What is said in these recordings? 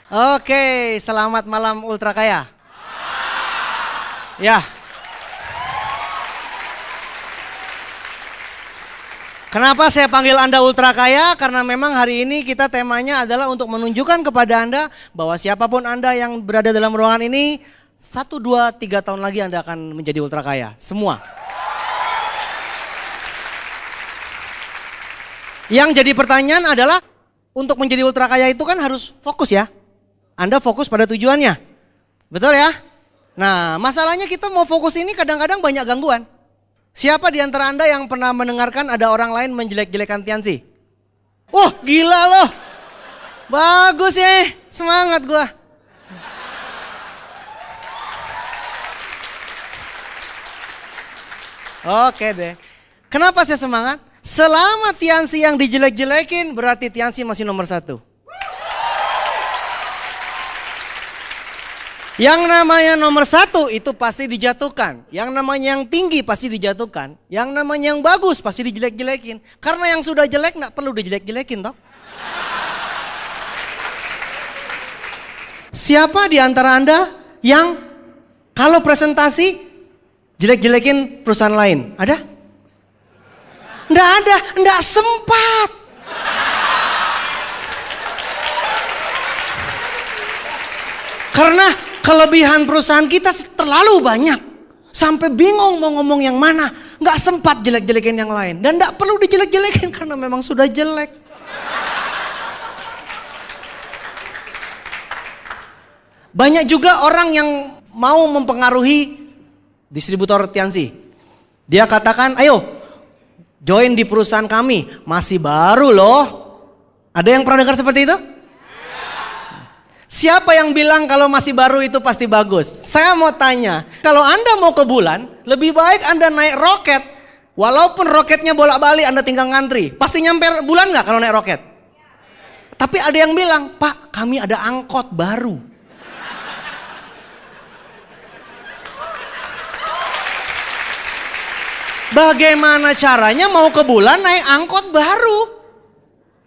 Oke, selamat malam Ultra Kaya. Ya. Kenapa saya panggil Anda Ultra Kaya? Karena memang hari ini kita temanya adalah untuk menunjukkan kepada Anda bahwa siapapun Anda yang berada dalam ruangan ini, 1, 2, 3 tahun lagi Anda akan menjadi Ultra Kaya. Semua. Yang jadi pertanyaan adalah, untuk menjadi Ultra Kaya itu kan harus fokus ya. Anda fokus pada tujuannya. Betul ya? Nah, masalahnya kita mau fokus ini kadang-kadang banyak gangguan. Siapa di antara Anda yang pernah mendengarkan ada orang lain menjelek-jelekan Tiansi? Wah, gila loh. Bagus ya, semangat gua. Oke deh. Kenapa saya semangat? Selama Tiansi yang dijelek-jelekin, berarti Tiansi masih nomor 1. Yang namanya nomor 1 itu pasti dijatuhkan. Yang namanya yang tinggi pasti dijatuhkan. Yang namanya yang bagus pasti dijelek-jelekin. Karena yang sudah jelek gak perlu dijelek-jelekin toh. Siapa di antara Anda yang kalau presentasi jelek-jelekin perusahaan lain? Ada? Nggak ada, nggak sempat. Karena kelebihan perusahaan kita terlalu banyak. Sampai bingung mau ngomong yang mana. Nggak sempat jelek-jelekin yang lain. Dan nggak perlu dijelek-jelekin karena memang sudah jelek. Banyak juga orang yang mau mempengaruhi distributor Tiansi. Dia katakan, ayo join di perusahaan kami. Masih baru loh. Ada yang pernah dengar seperti itu? Siapa yang bilang kalau masih baru itu pasti bagus? Saya mau tanya, kalau Anda mau ke bulan, lebih baik Anda naik roket. Walaupun roketnya bolak-balik Anda tinggal ngantri. Pasti nyampe bulan gak kalau naik roket? Tapi ada yang bilang, Pak kami ada angkot baru. Bagaimana caranya mau ke bulan naik angkot baru?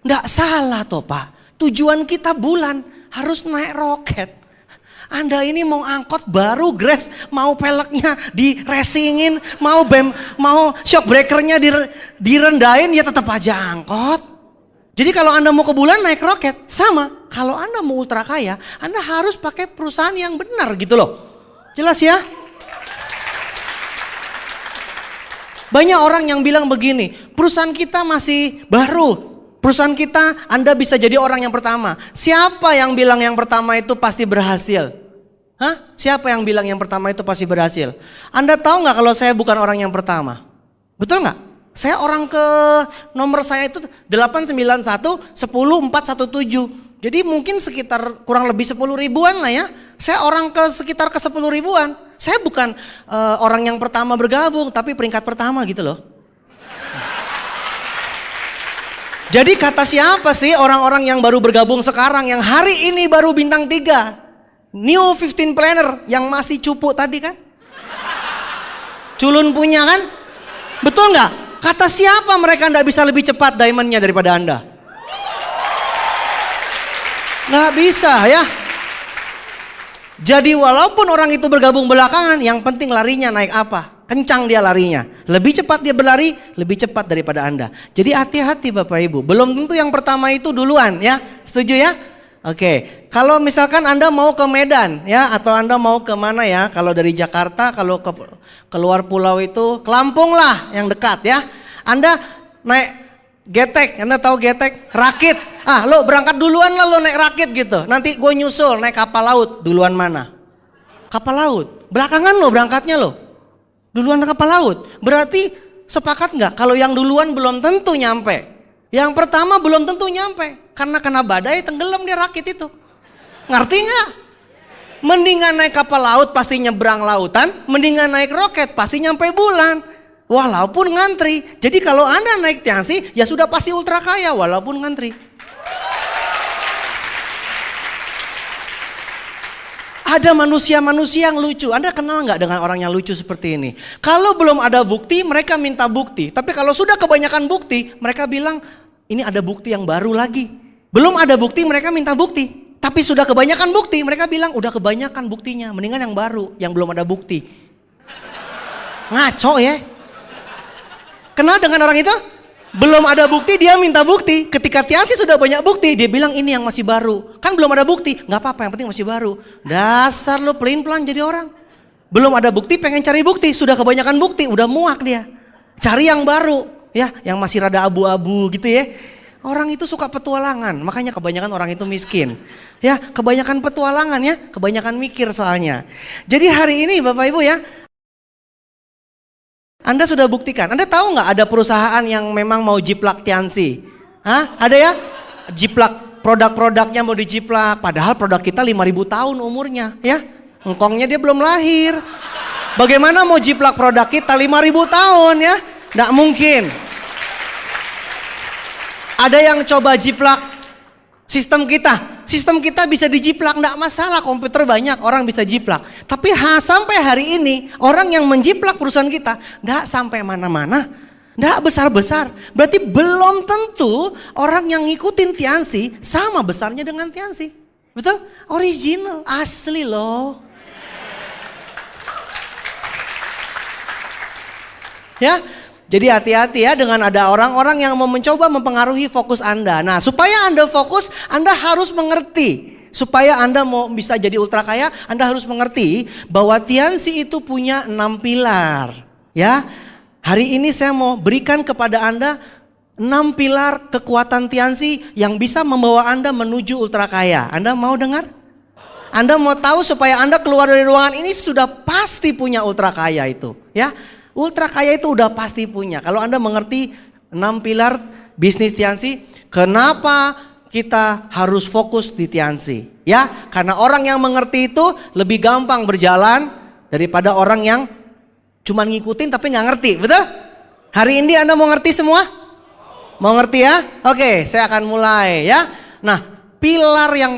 Nggak salah toh Pak. Tujuan kita bulan. Harus naik roket. Anda ini mau angkot baru, Grace, mau peleknya di racingin, mau shock breakernya direndahin, ya tetap aja angkot. Jadi kalau Anda mau ke bulan naik roket, sama. Kalau Anda mau ultra kaya, Anda harus pakai perusahaan yang benar gitu loh. Jelas ya? Banyak orang yang bilang begini, perusahaan kita masih baru. Perusahaan kita, Anda bisa jadi orang yang pertama. Siapa yang bilang yang pertama itu pasti berhasil? Hah? Siapa yang bilang yang pertama itu pasti berhasil? Anda tahu nggak kalau saya bukan orang yang pertama? Betul nggak? Saya orang ke nomor saya itu 891 10 417. Jadi mungkin sekitar kurang lebih 10 ribuan lah ya. Saya orang ke sekitar ke 10 ribuan. Saya bukan orang yang pertama bergabung, tapi peringkat pertama gitu loh. Jadi kata siapa sih orang-orang yang baru bergabung sekarang, yang hari ini baru bintang 3? New 15 planner yang masih cupu tadi kan? Culun punya kan? Betul nggak? Kata siapa mereka nggak bisa lebih cepat diamondnya daripada Anda? Nggak bisa ya. Jadi walaupun orang itu bergabung belakangan, yang penting larinya naik apa? Kencang dia larinya. Lebih cepat dia berlari, lebih cepat daripada Anda. Jadi hati-hati Bapak Ibu. Belum tentu yang pertama itu duluan ya. Setuju ya? Oke. Kalau misalkan Anda mau ke Medan ya, atau Anda mau ke mana ya? Kalau dari Jakarta, kalau ke keluar pulau itu ke Lampung lah yang dekat ya. Anda naik getek, Anda tahu getek? Rakit. Ah, lo berangkat duluan lah lo naik rakit gitu. Nanti gue nyusul naik kapal laut. Duluan mana? Kapal laut. Belakangan lo berangkatnya lo. Duluan kapal laut. Berarti sepakat nggak? Kalau yang duluan belum tentu nyampe. Yang pertama belum tentu nyampe. Karena kena badai tenggelam dia rakit itu. Ngerti nggak? Mendingan naik kapal laut pasti nyebrang lautan. Mendingan naik roket pasti nyampe bulan. Walaupun ngantri. Jadi kalau Anda naik Tiansi ya sudah pasti ultra kaya walaupun ngantri. Ada manusia-manusia yang lucu. Anda kenal nggak dengan orang yang lucu seperti ini? Kalau belum ada bukti, mereka minta bukti. Tapi kalau sudah kebanyakan bukti, mereka bilang, ini ada bukti yang baru lagi. Belum ada bukti, mereka minta bukti. Tapi sudah kebanyakan bukti, mereka bilang udah kebanyakan buktinya, mendingan yang baru, yang belum ada bukti. Ngaco ya. Kenal dengan orang itu? Belum ada bukti, dia minta bukti. Ketika Tiansi sudah banyak bukti, dia bilang ini yang masih baru. Kan belum ada bukti, nggak apa-apa, yang penting masih baru. Dasar lo pelin-pelan jadi orang. Belum ada bukti, pengen cari bukti. Sudah kebanyakan bukti, udah muak dia. Cari yang baru, ya, yang masih rada abu-abu gitu ya. Orang itu suka petualangan, makanya kebanyakan orang itu miskin. Ya, kebanyakan petualangan ya, kebanyakan mikir soalnya. Jadi hari ini Bapak Ibu ya, Anda sudah buktikan. Anda tahu nggak ada perusahaan yang memang mau jiplak Tiansi? Hah? Ada ya? Jiplak produk-produknya mau dijiplak. Padahal produk kita 5.000 tahun umurnya ya. Engkongnya dia belum lahir. Bagaimana mau jiplak produk kita 5.000 tahun ya? Nggak mungkin. Ada yang coba jiplak sistem kita. Sistem kita bisa dijiplak, enggak masalah, komputer banyak, orang bisa jiplak. Tapi sampai hari ini, orang yang menjiplak perusahaan kita, enggak sampai mana-mana, enggak besar-besar. Berarti belum tentu orang yang ngikutin Tiansi sama besarnya dengan Tiansi. Betul? Original, asli loh. Ya, jadi hati-hati ya dengan ada orang-orang yang mau mencoba mempengaruhi fokus Anda. Nah, supaya Anda fokus, Anda harus mengerti. Supaya Anda mau bisa jadi ultra kaya, Anda harus mengerti bahwa Tiansi itu punya 6 pilar. Ya, hari ini saya mau berikan kepada Anda 6 pilar kekuatan Tiansi yang bisa membawa Anda menuju ultra kaya. Anda mau dengar? Anda mau tahu supaya Anda keluar dari ruangan ini sudah pasti punya ultra kaya itu. Ya. Ultra kaya itu udah pasti punya. Kalau Anda mengerti 6 pilar bisnis Tiansi, kenapa kita harus fokus di Tiansi? Ya, karena orang yang mengerti itu lebih gampang berjalan daripada orang yang cuma ngikutin tapi nggak ngerti, betul? Hari ini Anda mau ngerti semua? Mau ngerti ya? Oke, saya akan mulai ya. Nah, pilar yang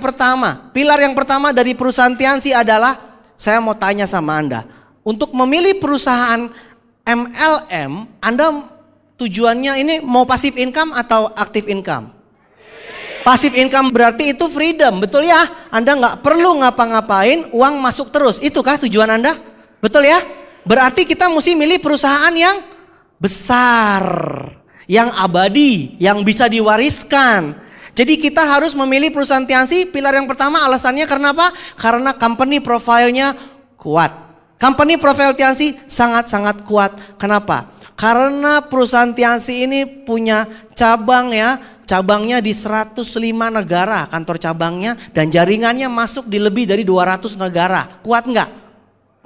pertama dari perusahaan Tiansi adalah, saya mau tanya sama Anda, untuk memilih perusahaan MLM, Anda tujuannya ini mau passive income atau active income? Passive income berarti itu freedom, betul ya? Anda nggak perlu ngapa-ngapain, uang masuk terus. Itukah tujuan Anda? Betul ya? Berarti kita mesti milih perusahaan yang besar, yang abadi, yang bisa diwariskan. Jadi kita harus memilih perusahaan Tiansi. Pilar yang pertama alasannya karena apa? Karena company profile-nya kuat. Company profile Tiansi sangat-sangat kuat. Kenapa? Karena perusahaan Tiansi ini punya cabang ya. Cabangnya di 105 negara kantor cabangnya. Dan jaringannya masuk di lebih dari 200 negara. Kuat nggak?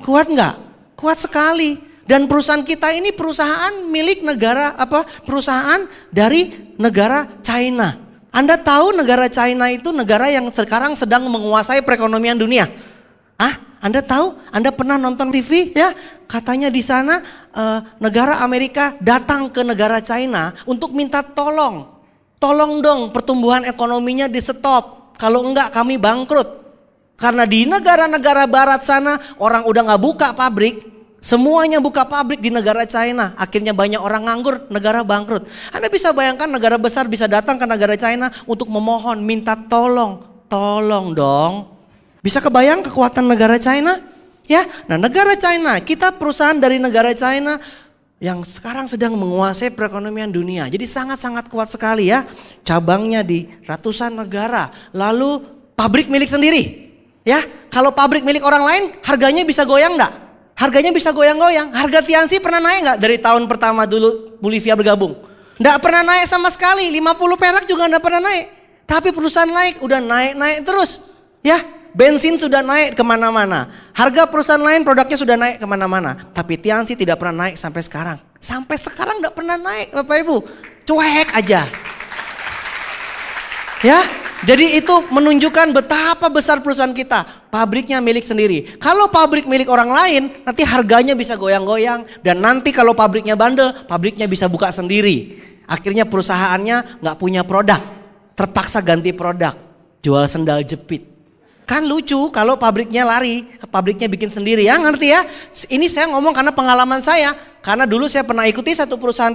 Kuat nggak? Kuat sekali. Dan perusahaan kita ini perusahaan milik negara perusahaan dari negara China. Anda tahu negara China itu negara yang sekarang sedang menguasai perekonomian dunia. Anda tahu? Anda pernah nonton TV ya? Katanya di sana negara Amerika datang ke negara China untuk minta tolong. Tolong dong pertumbuhan ekonominya di stop. Kalau enggak kami bangkrut. Karena di negara-negara barat sana orang udah nggak buka pabrik. Semuanya buka pabrik di negara China. Akhirnya banyak orang nganggur, negara bangkrut. Anda bisa bayangkan negara besar bisa datang ke negara China untuk memohon, minta tolong. Tolong dong. Bisa kebayang kekuatan negara China? Ya, nah negara China, kita perusahaan dari negara China yang sekarang sedang menguasai perekonomian dunia. Jadi sangat-sangat kuat sekali ya. Cabangnya di ratusan negara. Lalu pabrik milik sendiri. Ya, kalau pabrik milik orang lain harganya bisa goyang enggak? Harganya bisa goyang-goyang. Harga Tiansi pernah naik enggak dari tahun pertama dulu Bolivia bergabung? Enggak pernah naik sama sekali. 50 perak juga enggak pernah naik. Tapi perusahaan lain udah naik-naik terus. Ya. Bensin sudah naik kemana-mana. Harga perusahaan lain produknya sudah naik kemana-mana. Tapi Tiansi tidak pernah naik sampai sekarang. Sampai sekarang tidak pernah naik Bapak Ibu. Cuek aja. Ya, jadi itu menunjukkan betapa besar perusahaan kita. Pabriknya milik sendiri. Kalau pabrik milik orang lain, nanti harganya bisa goyang-goyang. Dan nanti kalau pabriknya bandel, pabriknya bisa buka sendiri. Akhirnya perusahaannya nggak punya produk. Terpaksa ganti produk. Jual sendal jepit. Kan lucu kalau pabriknya lari, pabriknya bikin sendiri ya, ngerti ya? Ini saya ngomong karena pengalaman saya. Karena dulu saya pernah ikuti satu perusahaan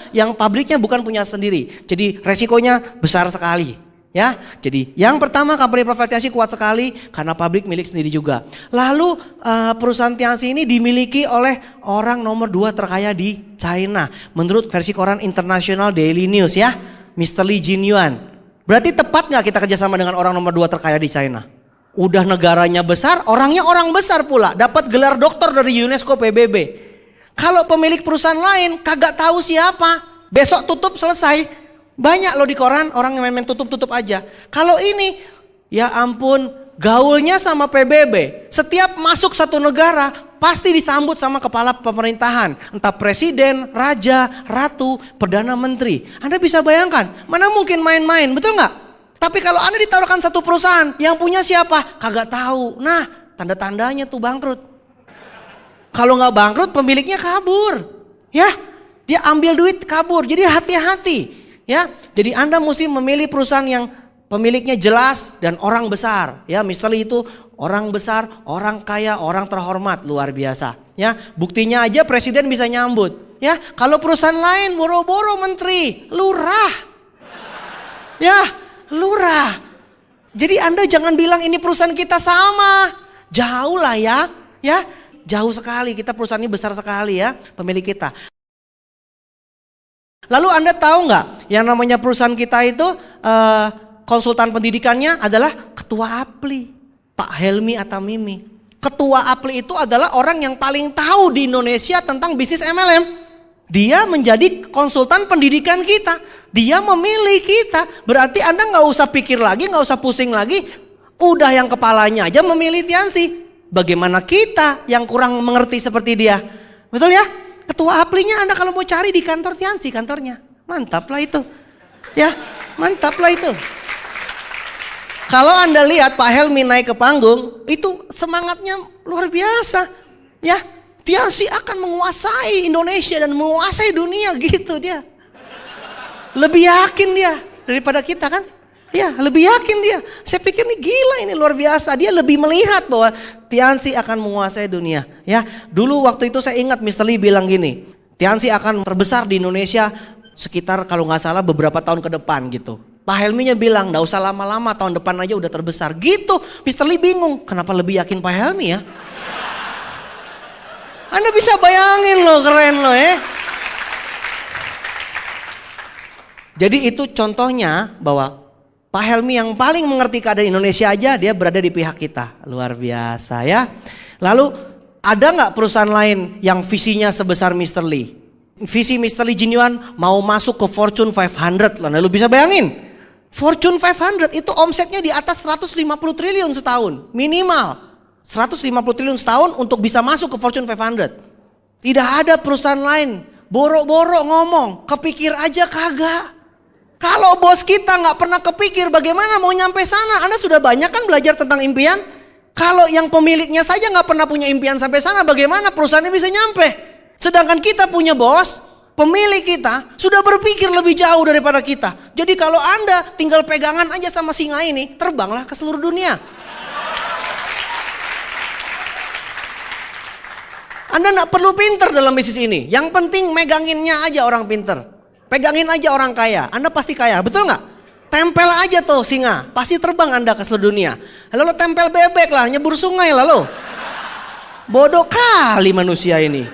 yang pabriknya bukan punya sendiri. Jadi resikonya besar sekali. Ya, jadi yang pertama company profit Tianxi kuat sekali karena pabrik milik sendiri juga. Lalu perusahaan Tianxi ini dimiliki oleh orang nomor 2 terkaya di China. Menurut versi koran International Daily News ya, Mr. Li Jinyuan. Berarti tepat nggak kita kerjasama dengan orang nomor 2 terkaya di China? Udah negaranya besar, orangnya orang besar pula, dapat gelar doktor dari UNESCO PBB. Kalau pemilik perusahaan lain kagak tahu siapa, besok tutup selesai. Banyak loh di koran orang yang main-main tutup-tutup aja. Kalau ini, ya ampun, gaulnya sama PBB. Setiap masuk satu negara pasti disambut sama kepala pemerintahan. Entah presiden, raja, ratu, perdana menteri. Anda bisa bayangkan, mana mungkin main-main, betul nggak? Tapi kalau Anda ditaruhkan satu perusahaan, yang punya siapa? Kagak tahu. Nah, tanda-tandanya tuh bangkrut. Kalau nggak bangkrut, pemiliknya kabur. Ya, dia ambil duit kabur. Jadi hati-hati. Ya, jadi Anda mesti memilih perusahaan yang pemiliknya jelas dan orang besar. Ya, Mr. Lee itu orang besar, orang kaya, orang terhormat, luar biasa. Ya, buktinya aja presiden bisa nyambut. Ya, kalau perusahaan lain boro-boro menteri, lurah. Ya, lurah. Jadi Anda jangan bilang ini perusahaan kita sama. Jauh lah ya. Ya, jauh sekali, kita perusahaan ini besar sekali ya, pemilik kita. Lalu Anda tahu nggak yang namanya perusahaan kita itu konsultan pendidikannya adalah ketua APLI, Pak Helmi Atamimi. Ketua APLI itu adalah orang yang paling tahu di Indonesia tentang bisnis MLM. Dia menjadi konsultan pendidikan kita, dia memilih kita. Berarti Anda nggak usah pikir lagi, nggak usah pusing lagi. Udah yang kepalanya aja memilih Tianxi. Bagaimana kita yang kurang mengerti seperti dia? Betul ya? Ketua APLI-nya Anda kalau mau cari di kantor Tianxi, kantornya. Mantap lah itu. Ya, mantap lah itu. Kalau Anda lihat Pak Helmi naik ke panggung, itu semangatnya luar biasa. Ya, Tianxi akan menguasai Indonesia dan menguasai dunia gitu dia. Lebih yakin dia daripada kita kan? Ya, lebih yakin dia. Saya pikir nih gila, ini luar biasa. Dia lebih melihat bahwa Tianxi akan menguasai dunia. Ya, dulu waktu itu saya ingat Mr. Lee bilang gini, Tianxi akan terbesar di Indonesia sekitar kalau nggak salah beberapa tahun ke depan gitu. Pak Helminya bilang, nggak usah lama-lama, tahun depan aja udah terbesar. Gitu, Mr. Lee bingung, kenapa lebih yakin Pak Helmi ya? Anda bisa bayangin loh, keren loh ya. Jadi itu contohnya bahwa Pak Helmi yang paling mengerti keadaan Indonesia aja dia berada di pihak kita. Luar biasa ya. Lalu ada nggak perusahaan lain yang visinya sebesar Mr. Lee? Visi Mr. Lee Jinyuan mau masuk ke Fortune 500 loh. Nah, lu bisa bayangin. Fortune 500 itu omsetnya di atas 150 triliun setahun. Minimal 150 triliun setahun untuk bisa masuk ke Fortune 500. Tidak ada perusahaan lain. Boro-boro ngomong, kepikir aja kagak. Kalau bos kita nggak pernah kepikir bagaimana mau nyampe sana, Anda sudah banyak kan belajar tentang impian. Kalau yang pemiliknya saja nggak pernah punya impian sampai sana, bagaimana perusahaannya bisa nyampe? Sedangkan kita punya bos, pemilik kita sudah berpikir lebih jauh daripada kita. Jadi kalau Anda tinggal pegangan aja sama singa ini, terbanglah ke seluruh dunia. Anda nggak perlu pinter dalam bisnis ini. Yang penting meganginnya aja orang pinter. Pegangin aja orang kaya, Anda pasti kaya, betul nggak? Tempel aja tuh singa, pasti terbang Anda ke seluruh dunia. Lalu tempel bebek lah, nyebur sungai lalu. Bodoh kali manusia ini.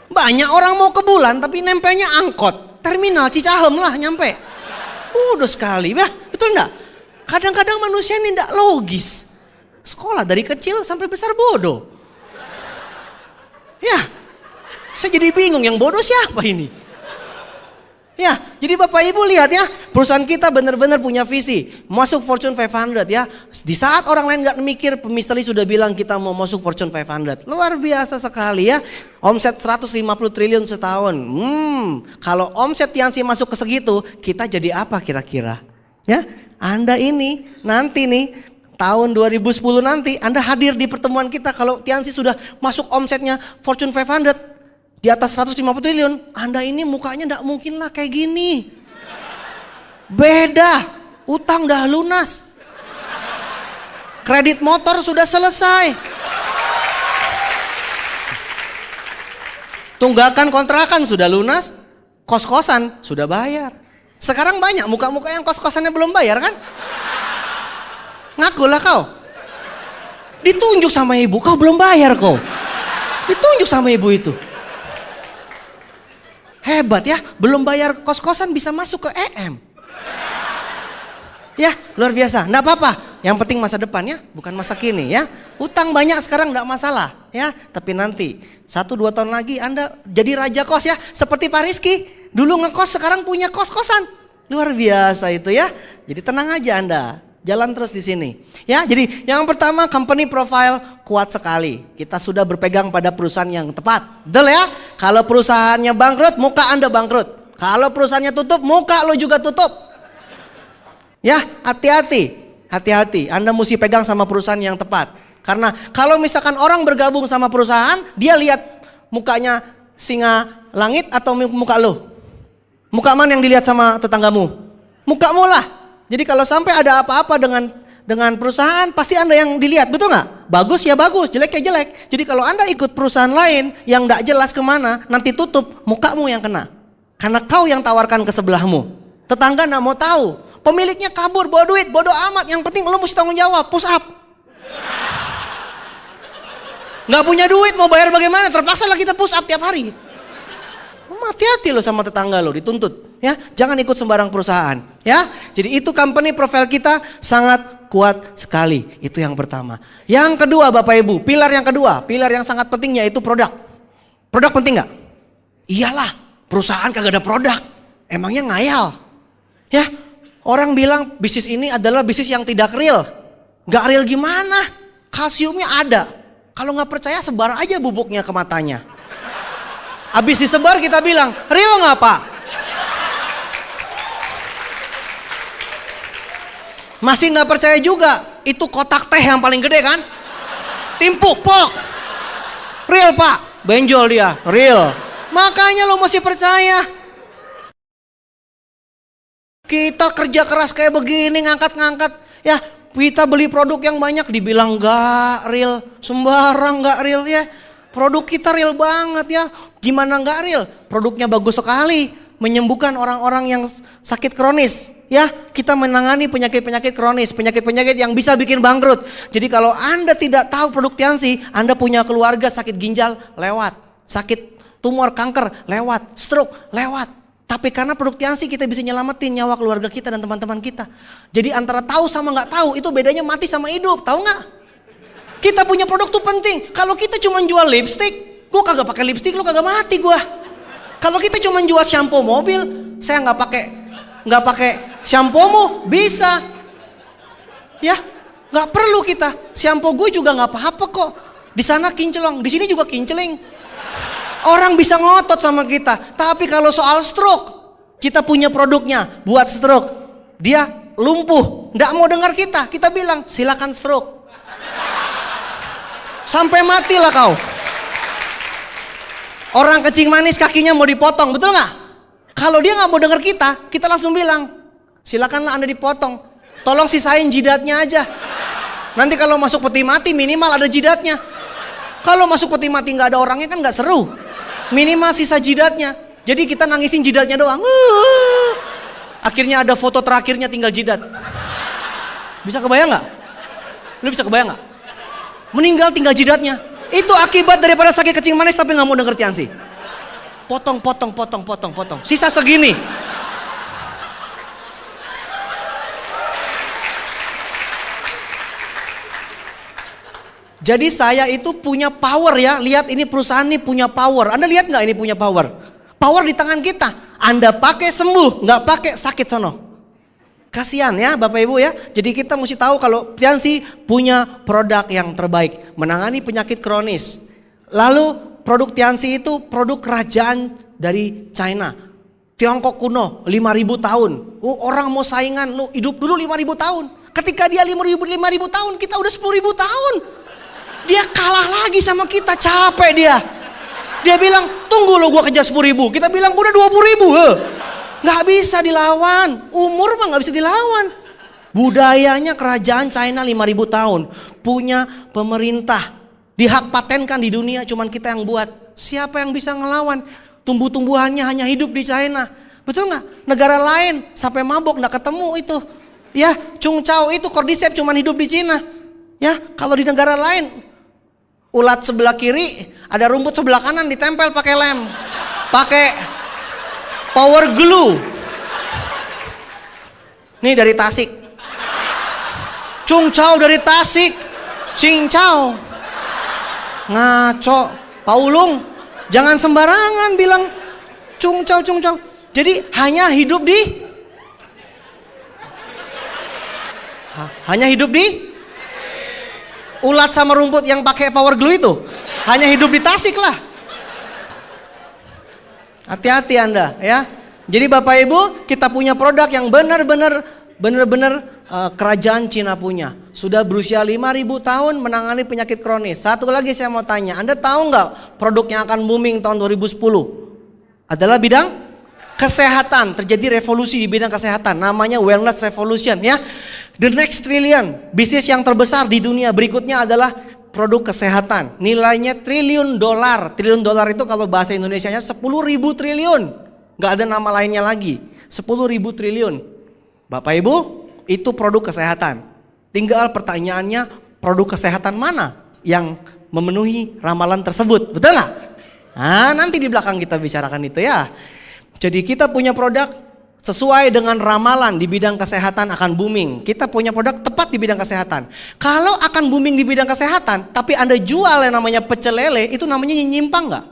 Banyak orang mau ke bulan tapi nempelnya angkot, terminal Cicahem lah nyampe. Bodoh sekali, ya betul nggak? Kadang-kadang manusia ini nggak logis. Sekolah dari kecil sampai besar bodoh. Ya, saya jadi bingung yang bodoh siapa ini? Ya, jadi Bapak Ibu lihat ya, perusahaan kita benar-benar punya visi masuk Fortune 500 ya. Di saat orang lain nggak mikir, Mr. Lee sudah bilang kita mau masuk Fortune 500. Luar biasa sekali ya. Omset 150 triliun setahun. Kalau omset Tianxi masuk ke segitu, kita jadi apa kira-kira? Ya, Anda ini nanti nih tahun 2010 nanti Anda hadir di pertemuan kita kalau Tianxi sudah masuk omsetnya Fortune 500. Di atas 150 triliun, Anda ini mukanya enggak mungkin lah kayak gini. Beda, utang dah lunas. Kredit motor sudah selesai. Tunggakan kontrakan sudah lunas, kos-kosan sudah bayar. Sekarang banyak muka-muka yang kos-kosannya belum bayar kan? Ngakulah kau. Ditunjuk sama ibu, kau belum bayar kau. Ditunjuk sama ibu itu. Hebat ya, belum bayar kos-kosan bisa masuk ke EM. Ya, luar biasa. Nggak apa-apa. Yang penting masa depan ya, bukan masa kini ya. Utang banyak sekarang nggak masalah ya. Tapi nanti 1-2 tahun lagi Anda jadi raja kos ya. Seperti Pak Rizky. Dulu ngekos sekarang punya kos-kosan. Luar biasa itu ya. Jadi tenang aja Anda. Jalan terus di sini. Ya, jadi yang pertama company profile kuat sekali. Kita sudah berpegang pada perusahaan yang tepat. Betul ya? Kalau perusahaannya bangkrut, muka Anda bangkrut. Kalau perusahaannya tutup, muka lo juga tutup. Ya, hati-hati. Hati-hati, Anda mesti pegang sama perusahaan yang tepat. Karena kalau misalkan orang bergabung sama perusahaan, dia lihat mukanya singa langit atau muka lo? Muka mana yang dilihat sama tetanggamu? Mukamu lah. Jadi kalau sampai ada apa-apa dengan perusahaan, pasti Anda yang dilihat, betul nggak? Bagus ya bagus, jelek ya jelek. Jadi kalau Anda ikut perusahaan lain yang nggak jelas kemana, nanti tutup, mukamu yang kena. Karena kau yang tawarkan ke sebelahmu. Tetangga nggak mau tahu. Pemiliknya kabur, bawa duit, bodoh amat. Yang penting lo mesti tanggung jawab, push up. Nggak punya duit, mau bayar bagaimana? Terpaksa lah kita push up tiap hari. Hati-hati lo sama tetangga lo, dituntut. Ya, jangan ikut sembarang perusahaan. Ya, jadi itu company profile kita sangat kuat sekali. Itu yang pertama. Yang kedua, Bapak Ibu, pilar yang kedua, pilar yang sangat penting yaitu produk. Produk penting nggak? Iyalah, perusahaan kagak ada produk. Emangnya ngayal? Ya. Orang bilang bisnis ini adalah bisnis yang tidak real. Gak real gimana? Kalsiumnya ada. Kalau gak percaya sebar aja bubuknya ke matanya. Habis disebar kita bilang, real gak Pak? Masih gak percaya juga. Itu kotak teh yang paling gede kan? Timpuk, pok. Real Pak? Benjol dia, real. Makanya lo mesti percaya. Kita kerja keras kayak begini, ngangkat-ngangkat. Ya, kita beli produk yang banyak dibilang gak real. Sembarang gak real ya. Produk kita real banget ya. Gimana gak real? Produknya bagus sekali. Menyembuhkan orang-orang yang sakit kronis. Ya, kita menangani penyakit-penyakit kronis. Penyakit-penyakit yang bisa bikin bangkrut. Jadi kalau Anda tidak tahu produk Tiansi, Anda punya keluarga sakit ginjal, lewat. Sakit tumor kanker, lewat. Stroke, lewat. Tapi karena produk Tiansi kita bisa nyelamatin nyawa keluarga kita dan teman-teman kita. Jadi antara tahu sama nggak tahu itu bedanya mati sama hidup, tahu nggak? Kita punya produk tuh penting. Kalau kita cuma jual lipstick, gua kagak pakai lipstick, lu kagak mati gua. Kalau kita cuma jual shampoo mobil, saya nggak pakai shampoomu, bisa. Ya, nggak perlu kita. Shampoo gue juga nggak apa-apa kok. Di sana kinclong, di sini juga kincling. Orang bisa ngotot sama kita. Tapi kalau soal stroke, kita punya produknya buat stroke. Dia lumpuh, nggak mau dengar kita. Kita bilang silakan stroke. Sampai matilah kau. Orang kencing manis kakinya mau dipotong, betul nggak? Kalau dia nggak mau dengar kita langsung bilang silakanlah Anda dipotong. Tolong sisain jidatnya aja. Nanti kalau masuk peti mati minimal ada jidatnya. Kalau masuk peti mati nggak ada orangnya kan nggak seru. Minimal sisa jidatnya. Jadi kita nangisin jidatnya doang. Akhirnya ada foto terakhirnya tinggal jidat. Bisa kebayang nggak? Lu bisa kebayang nggak? Meninggal tinggal jidatnya. Itu akibat daripada sakit kencing manis tapi nggak mau denger Tiansi. Potong. Sisa segini. Jadi saya itu punya power ya. Lihat ini perusahaan ini punya power. Anda lihat nggak ini punya power? Power di tangan kita. Anda pakai sembuh, nggak pakai sakit sono. Kasihan ya Bapak Ibu ya. Jadi kita mesti tahu kalau Tiansi punya produk yang terbaik. Menangani penyakit kronis. Lalu produk Tiansi itu produk kerajaan dari China. Tiongkok kuno 5.000 tahun. Orang mau saingan, lu hidup dulu 5.000 tahun. Ketika dia 5.000 tahun, kita udah 10.000 tahun. Dia kalah lagi sama kita, capek dia. Dia bilang, tunggu lo gua kejar 10.000. Kita bilang, udah 20.000. Gak bisa dilawan. Umur mah gak bisa dilawan. Budayanya kerajaan China 5.000 tahun. Punya pemerintah. Dihak patenkan di dunia, cuman kita yang buat. Siapa yang bisa ngelawan? Tumbuh-tumbuhannya hanya hidup di China. Betul nggak? Negara lain sampai mabok nggak ketemu itu. Ya, Chung Chao itu cordyceps cuman hidup di Cina. Ya, kalau di negara lain ulat sebelah kiri, ada rumput sebelah kanan ditempel pakai lem. Pakai power glue. Nih dari Tasik. Chung Chao dari Tasik. Ching Chao. Ngaco. Paulung, jangan sembarangan bilang Chung Chao, Chung Chao. Jadi hanya hidup di ulat sama rumput yang pakai power glue itu. Hanya hidup di Tasik lah. Hati-hati Anda ya. Jadi Bapak Ibu, kita punya produk yang benar-benar kerajaan Cina punya. Sudah berusia 5.000 tahun menangani penyakit kronis. Satu lagi saya mau tanya, Anda tahu nggak produk yang akan booming tahun 2010? Adalah bidang kesehatan. Terjadi revolusi di bidang kesehatan, namanya wellness revolution ya. The next trillion, bisnis yang terbesar di dunia berikutnya adalah produk kesehatan. Nilainya triliun dolar. Triliun dolar itu kalau bahasa Indonesianya 10.000 triliun. Nggak ada nama lainnya lagi. 10.000 triliun. Bapak Ibu, itu produk kesehatan. Tinggal pertanyaannya, produk kesehatan mana yang memenuhi ramalan tersebut? Betul nggak? Nah, nanti di belakang kita bicarakan itu ya. Jadi kita punya produk sesuai dengan ramalan di bidang kesehatan akan booming. Kita punya produk tepat di bidang kesehatan. Kalau akan booming di bidang kesehatan, tapi Anda jual yang namanya pecel lele, itu namanya nyimpang nggak?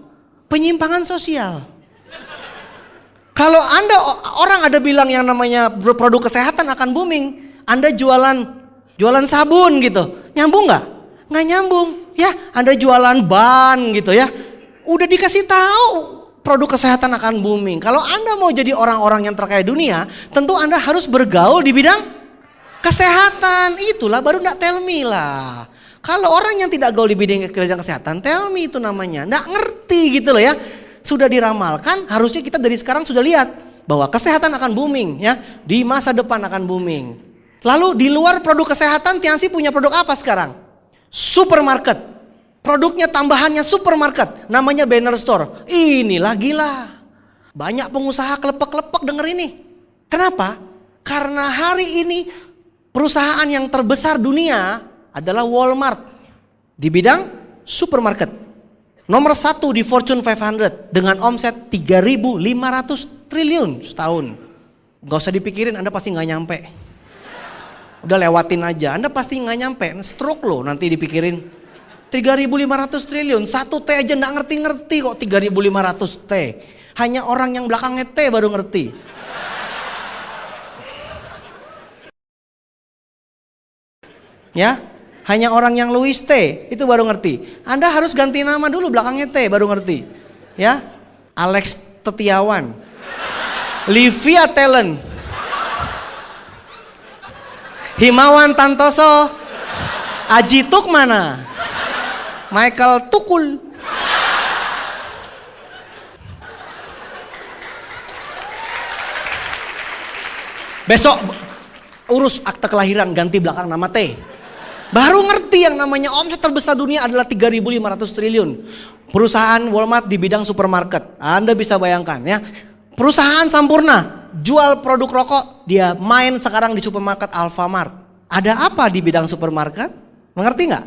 Penyimpangan sosial. Kalau orang ada bilang yang namanya produk kesehatan akan booming, Anda jualan sabun gitu, nyambung nggak? Nggak nyambung. Ya, Anda jualan ban gitu ya. Udah dikasih tahu produk kesehatan akan booming. Kalau Anda mau jadi orang-orang yang terkaya dunia, tentu Anda harus bergaul di bidang kesehatan. Itulah baru nggak tell me lah. Kalau orang yang tidak gaul di bidang kesehatan, tell me itu namanya. Nggak ngerti gitu loh ya. Sudah diramalkan, harusnya kita dari sekarang sudah lihat bahwa kesehatan akan booming ya. Di masa depan akan booming. Lalu di luar produk kesehatan, Tiansi punya produk apa sekarang? Supermarket. Produknya tambahannya supermarket, namanya banner store. Inilah gila. Banyak pengusaha kelepek-kelepek denger ini. Kenapa? Karena hari ini perusahaan yang terbesar dunia adalah Walmart di bidang supermarket. Nomor 1 di Fortune 500 dengan omset 3.500 triliun setahun. Gak usah dipikirin, Anda pasti gak nyampe. Udah lewatin aja, Anda pasti gak nyampe. Stroke loh nanti dipikirin. 3.500 triliun, 1 T aja gak ngerti-ngerti kok 3.500 T. Hanya orang yang belakangnya T baru ngerti. Ya, hanya orang yang Louis T itu baru ngerti. Anda harus ganti nama dulu belakangnya T baru ngerti. Ya, Alex Tetiawan, Livia Talent, Himawan Tantoso, Aji Tukmana, Michael Tukul. Besok urus akte kelahiran ganti belakang nama T. Baru ngerti yang namanya omset terbesar dunia adalah 3.500 triliun. Perusahaan Walmart di bidang supermarket. Anda bisa bayangkan ya. Perusahaan Sampurna jual produk rokok, dia main sekarang di supermarket Alfamart. Ada apa di bidang supermarket? Mengerti nggak?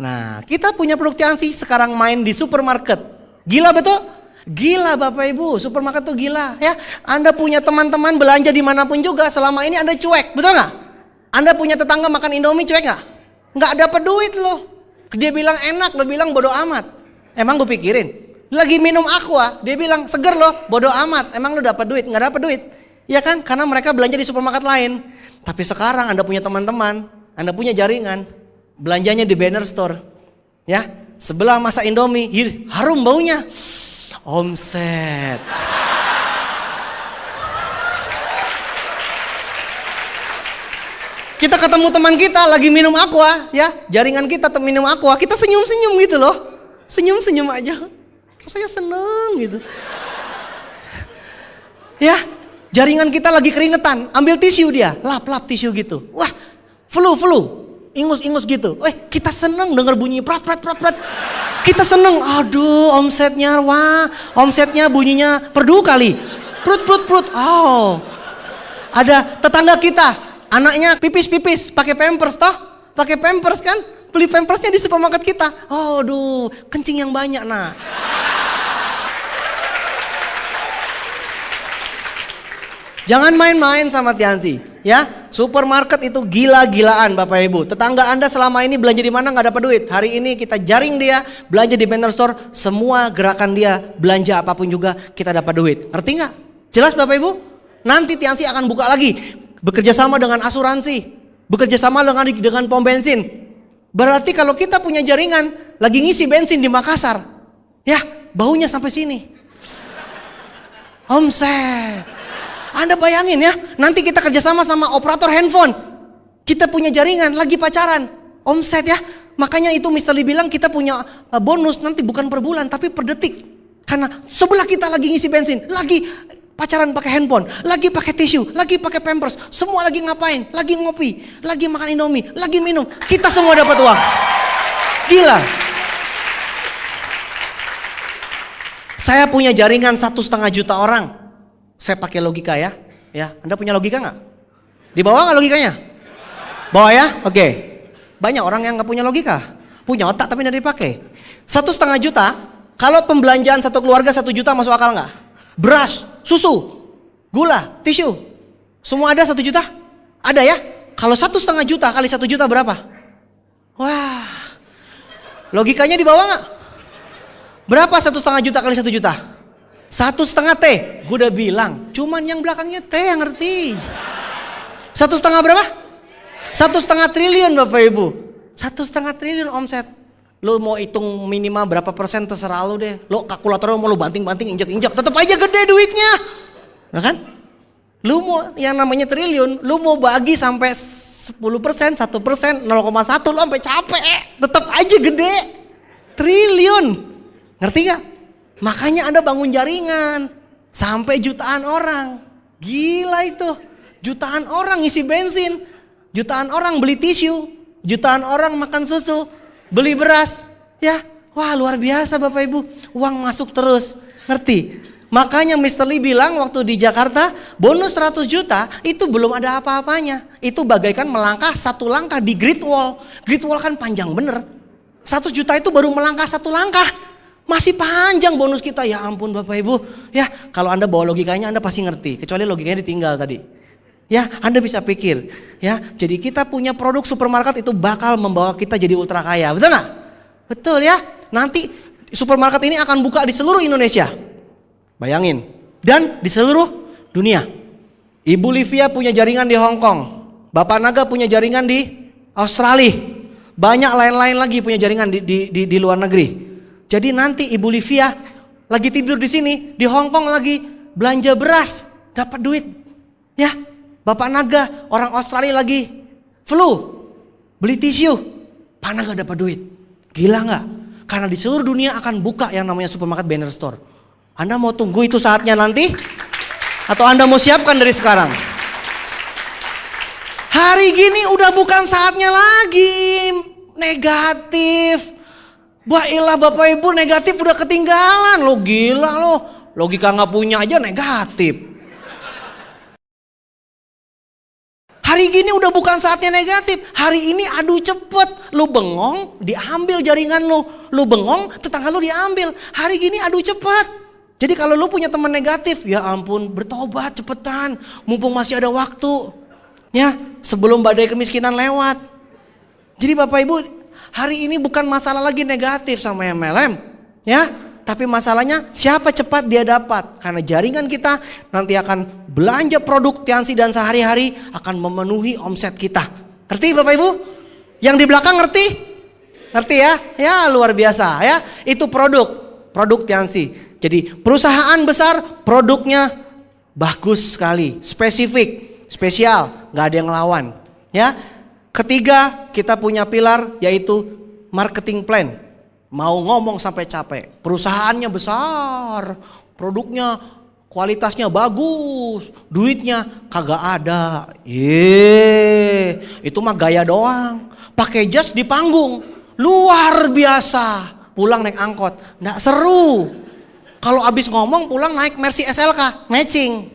Nah, kita punya produk Tiansi sekarang main di supermarket. Gila betul? Gila Bapak Ibu, supermarket tuh gila ya. Anda punya teman-teman belanja dimanapun juga, selama ini Anda cuek, betul nggak? Anda punya tetangga makan Indomie cuek nggak? Nggak dapat duit loh. Dia bilang enak, lo bilang bodo amat. Emang gue pikirin, lagi minum aqua, dia bilang seger loh, bodo amat. Emang lo dapat duit? Nggak dapat duit. Ya kan? Karena mereka belanja di supermarket lain. Tapi sekarang Anda punya teman-teman, Anda punya jaringan, belanjanya di banner store. Ya, sebelah masa Indomie, harum baunya. Omset. Kita ketemu teman kita lagi minum aqua, ya, jaringan kita minum aqua, kita senyum-senyum gitu loh. Senyum-senyum aja. Rasanya seneng gitu. Ya, jaringan kita lagi keringetan, ambil tisu dia, lap-lap tisu gitu. Wah, flu. Ingus-ingus gitu. Kita seneng denger bunyi prat. Kita seneng, aduh omsetnya, wah omsetnya bunyinya perdu kali. Prut. perut. Oh. Ada tetangga kita, anaknya pipis-pipis, pakai pampers toh? Pakai pampers kan? Beli pampersnya di supermarket kita. Oh, aduh, kencing yang banyak nah. Jangan main-main sama Tiansi, ya. Supermarket itu gila-gilaan Bapak Ibu. Tetangga Anda selama ini belanja di mana nggak dapat duit. Hari ini kita jaring dia, belanja di banner store, semua gerakan dia, belanja apapun juga kita dapat duit. Ngerti nggak? Jelas Bapak Ibu? Nanti Tiansi akan buka lagi, bekerja sama dengan asuransi, bekerja sama dengan pom bensin. Berarti kalau kita punya jaringan, lagi ngisi bensin di Makassar, ya baunya sampai sini. Omset. Anda bayangin ya, nanti kita kerja sama sama operator handphone. Kita punya jaringan, lagi pacaran, omset ya. Makanya itu Mr. Lee bilang kita punya bonus nanti bukan per bulan tapi per detik. Karena sebelah kita lagi ngisi bensin, lagi pacaran pakai handphone, lagi pakai tisu, lagi pakai pampers, semua lagi ngapain? Lagi ngopi, lagi makan Indomie, lagi minum. Kita semua dapat uang. Gila. Saya punya jaringan 1,5 juta orang. Saya pakai logika ya. Ya, Anda punya logika nggak? Di bawah nggak logikanya? Bawah ya? Oke. Banyak orang yang nggak punya logika, punya otak tapi nggak dipakai. 1,5 juta. Kalau pembelanjaan satu keluarga 1 juta masuk akal nggak? Beras, susu, gula, tisu, semua ada 1 juta? Ada ya? Kalau 1,5 juta kali 1 juta berapa? Wah, logikanya di bawah nggak? Berapa 1,5 juta kali 1 juta? 1,5 T. Gue udah bilang, cuman yang belakangnya T yang ngerti. 1,5 berapa? 1,5 triliun Bapak Ibu. 1,5 triliun omset. Lo mau hitung minimal berapa persen terserah lo deh. Lo kalkulatornya mau lo banting-banting, injak-injak, tetap aja gede duitnya. Nah kan? Lo mau yang namanya triliun, lo mau bagi sampai 10%, 1%, 0,1, lo sampai capek. Tetap aja gede. Triliun. Ngerti gak? Makanya Anda bangun jaringan. Sampai jutaan orang. Gila itu. Jutaan orang isi bensin. Jutaan orang beli tisu. Jutaan orang makan susu. Beli beras, ya, wah luar biasa Bapak Ibu, uang masuk terus, ngerti? Makanya Mr. Lee bilang waktu di Jakarta, bonus 100 juta itu belum ada apa-apanya. Itu bagaikan melangkah 1 langkah di Great Wall. Great Wall kan panjang bener, 100 juta itu baru melangkah 1 langkah. Masih panjang bonus kita, ya ampun Bapak Ibu. Ya, kalau Anda bawa logikanya Anda pasti ngerti, kecuali logikanya ditinggal tadi. Ya, Anda bisa pikir, ya. Jadi kita punya produk supermarket itu bakal membawa kita jadi ultra kaya, betul nggak? Betul ya. Nanti supermarket ini akan buka di seluruh Indonesia, bayangin, dan di seluruh dunia. Ibu Livia punya jaringan di Hong Kong, Bapak Naga punya jaringan di Australia, banyak lain-lain lagi punya jaringan di luar negeri. Jadi nanti Ibu Livia lagi tidur di sini, di Hong Kong lagi belanja beras, dapat duit, ya. Bapak Naga, orang Australia lagi flu, beli tisu, Pak Naga dapat duit. Gila nggak? Karena di seluruh dunia akan buka yang namanya supermarket banner store. Anda mau tunggu itu saatnya nanti? Atau Anda mau siapkan dari sekarang? Hari gini udah bukan saatnya lagi negatif. Baiklah Bapak Ibu, negatif udah ketinggalan. Lo gila lo, logika nggak punya aja negatif. Hari gini udah bukan saatnya negatif. Hari ini adu cepet. Lu bengong, diambil jaringan lu. Lu bengong, tetangga lu diambil. Hari gini adu cepet. Jadi kalau lu punya teman negatif, ya ampun, bertobat cepetan. Mumpung masih ada waktu. Ya, sebelum badai kemiskinan lewat. Jadi Bapak Ibu, hari ini bukan masalah lagi negatif sama MLM. Ya, tapi masalahnya siapa cepat dia dapat. Karena jaringan kita nanti akan belanja produk Tiansi dan sehari-hari akan memenuhi omset kita. Ngerti Bapak Ibu? Yang di belakang ngerti? Ngerti ya? Ya luar biasa ya. Itu produk Tiansi. Jadi perusahaan besar produknya bagus sekali, spesifik, spesial, nggak ada yang ngelawan. Ya. Ketiga kita punya pilar yaitu marketing plan. Mau ngomong sampai capek. Perusahaannya besar, produknya kualitasnya bagus, duitnya kagak ada. Itu mah gaya doang. Pakai jas di panggung, luar biasa. Pulang naik angkot, nggak seru. Kalau abis ngomong pulang naik Mercy SLK, matching.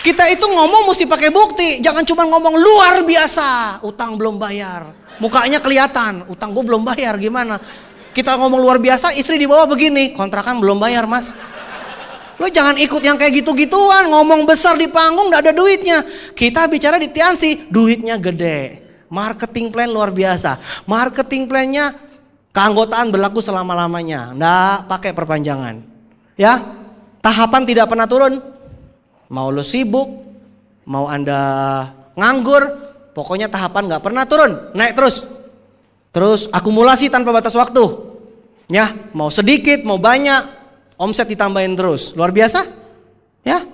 Kita itu ngomong mesti pakai bukti. Jangan cuma ngomong luar biasa, utang belum bayar. Mukanya kelihatan, utang gue belum bayar, gimana? Kita ngomong luar biasa, istri di bawah begini, kontrakan belum bayar mas. Lo jangan ikut yang kayak gitu-gituan, ngomong besar di panggung gak ada duitnya. Kita bicara di Tiansi, duitnya gede. Marketing plan luar biasa. Marketing plannya keanggotaan berlaku selama-lamanya, nggak pakai perpanjangan. Ya, tahapan tidak pernah turun. Mau lo sibuk, mau Anda nganggur, pokoknya tahapan nggak pernah turun, naik terus. Terus akumulasi tanpa batas waktu. Ya, mau sedikit, mau banyak, omset ditambahin terus. Luar biasa? Ya.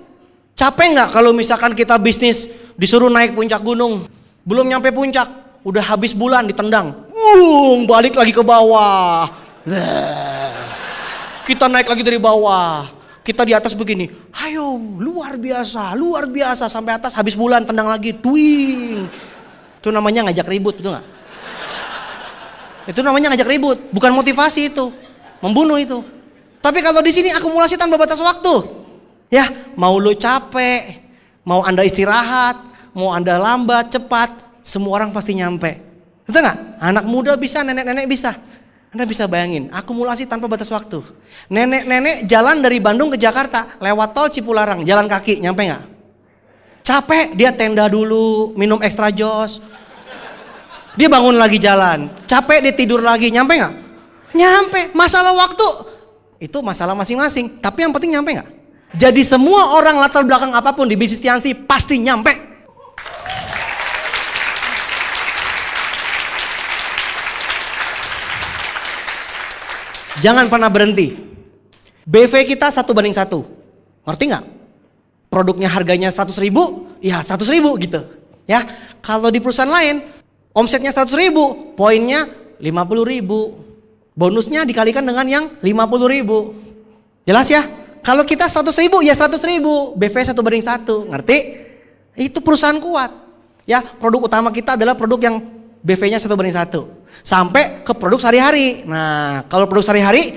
Capek nggak kalau misalkan kita bisnis disuruh naik puncak gunung, belum nyampe puncak, udah habis bulan ditendang. Balik lagi ke bawah. Kita naik lagi dari bawah. Kita di atas begini. Ayo, luar biasa sampai atas habis bulan tendang lagi. Twing. Itu namanya ngajak ribut, betul nggak? Itu namanya ngajak ribut, bukan motivasi itu. Membunuh itu. Tapi kalau di sini akumulasi tanpa batas waktu. Ya, mau lo capek, mau Anda istirahat, mau Anda lambat, cepat, semua orang pasti nyampe. Betul nggak? Anak muda bisa, nenek-nenek bisa. Anda bisa bayangin, akumulasi tanpa batas waktu. Nenek-nenek jalan dari Bandung ke Jakarta, lewat tol Cipularang, jalan kaki, nyampe nggak? Capek, dia tenda dulu, minum extra jos. Dia bangun lagi jalan, capek dia tidur lagi, nyampe nggak? Nyampe. Masalah waktu, itu masalah masing-masing. Tapi yang penting nyampe nggak? Jadi semua orang latar belakang apapun di bisnis Tiansi pasti nyampe. Jangan pernah berhenti. BV kita 1:1. Ngerti nggak? Produknya harganya 100.000, ya 100.000 gitu. Ya, kalau di perusahaan lain omsetnya 100.000, poinnya 50.000. Bonusnya dikalikan dengan yang 50.000. Jelas ya? Kalau kita 100.000 ya 100.000, BV 1:1. Ngerti? Itu perusahaan kuat. Ya, produk utama kita adalah produk yang BV-nya 1:1. Sampai ke produk sehari-hari. Nah, kalau produk sehari-hari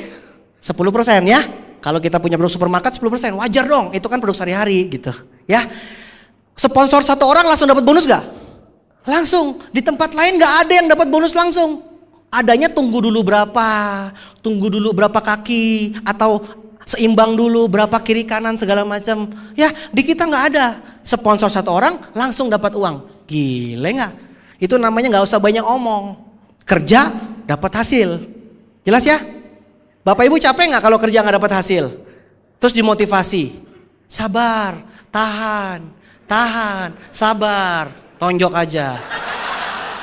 10% ya. Kalau kita punya produk supermarket 10%, wajar dong. Itu kan produk sehari-hari gitu. Ya. Sponsor satu orang langsung dapat bonus gak? Langsung. Di tempat lain gak ada yang dapat bonus langsung. Adanya tunggu dulu berapa kaki, atau seimbang dulu berapa kiri kanan segala macam. Ya, di kita nggak ada. Sponsor satu orang langsung dapat uang. Gile nggak? Itu namanya nggak usah banyak omong. Kerja dapat hasil. Jelas ya? Bapak Ibu capek nggak kalau kerja nggak dapat hasil? Terus dimotivasi. Sabar, tahan, sabar, tonjok aja.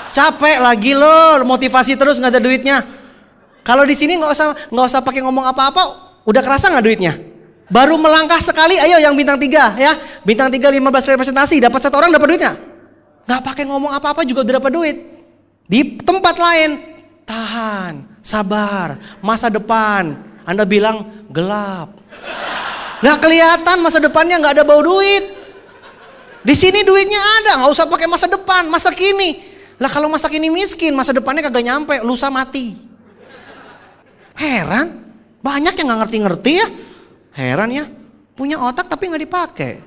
Capek lagi lo, motivasi terus nggak ada duitnya. Kalau di sini nggak usah pakai ngomong apa-apa, udah kerasa nggak duitnya? Baru melangkah sekali, ayo yang bintang 3 ya, bintang 3 15 kali presentasi, dapat satu orang dapat duitnya? Nggak pakai ngomong apa-apa juga udah dapat duit. Di tempat lain, tahan, sabar, masa depan, Anda bilang gelap. Nggak kelihatan masa depannya, nggak ada bau duit. Di sini duitnya ada, nggak usah pakai masa depan, masa kini. Lah kalau masa kini miskin, masa depannya kagak nyampe, lusa mati. Heran, banyak yang nggak ngerti-ngerti ya. Heran ya, punya otak tapi nggak dipakai.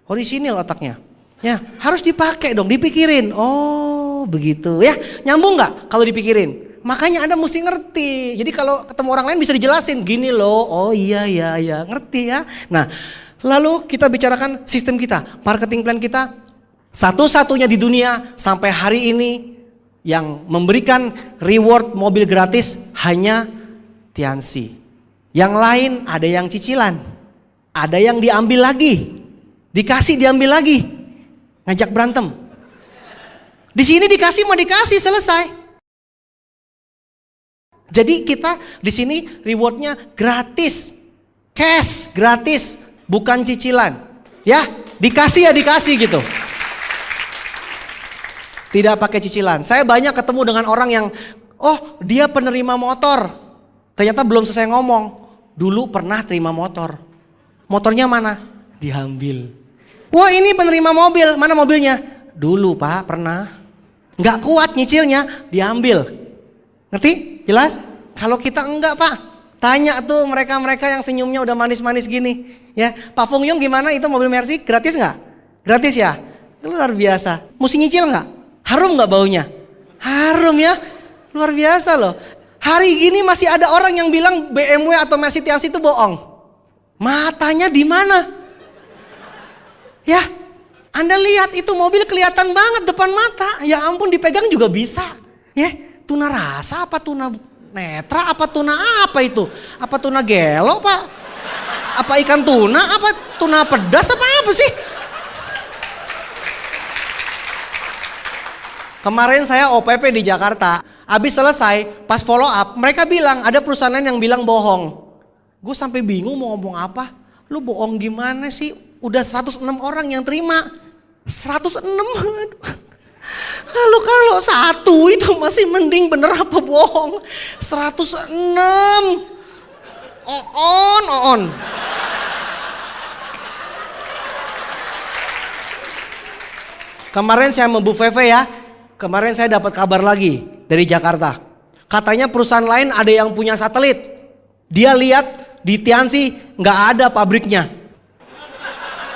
Orisinil otaknya. Ya, harus dipakai dong, dipikirin. Oh, begitu ya. Nyambung nggak kalau dipikirin? Makanya Anda mesti ngerti. Jadi kalau ketemu orang lain bisa dijelasin, gini loh. Oh iya, ngerti ya. Nah, lalu kita bicarakan sistem kita, marketing plan kita. Satu-satunya di dunia sampai hari ini yang memberikan reward mobil gratis hanya Tiansi. Yang lain ada yang cicilan, ada yang diambil lagi, dikasih diambil lagi, ngajak berantem. Di sini dikasih mau dikasih selesai. Jadi kita di sini rewardnya gratis, cash gratis, bukan cicilan. Ya, dikasih ya dikasih gitu. Tidak pakai cicilan. Saya banyak ketemu dengan orang yang, oh dia penerima motor. Ternyata belum selesai ngomong. Dulu pernah terima motor. Motornya mana? Diambil. Wah ini penerima mobil, mana mobilnya? Dulu Pak pernah. Nggak kuat nyicilnya, diambil. Ngerti? Jelas? Kalau kita enggak Pak. Tanya tuh mereka-mereka yang senyumnya udah manis-manis gini. Ya, Pak Fung Yung gimana itu mobil Mercy? Gratis nggak? Gratis ya? Luar biasa. Mesti nyicil nggak? Harum nggak baunya? Harum ya? Luar biasa loh. Hari gini masih ada orang yang bilang BMW atau Mercy Tiansi itu bohong. Matanya di mana? Ya, Anda lihat itu mobil kelihatan banget depan mata. Ya ampun, dipegang juga bisa. Ya, tuna rasa apa tuna netra apa tuna apa itu? Apa tuna gelo Pak? Apa ikan tuna? Apa tuna pedas apa sih? Kemarin saya OPP di Jakarta, habis selesai, pas follow up, mereka bilang ada perusahaan yang bilang bohong. Gue sampai bingung mau ngomong apa. Lu bohong gimana sih? Udah 106 orang yang terima. 106. Kalau satu itu masih mending bener apa bohong. 106. On. Kemarin saya mau Bu Feve ya. Kemarin saya dapat kabar lagi dari Jakarta. Katanya perusahaan lain ada yang punya satelit. Dia lihat di Tiansi nggak ada pabriknya.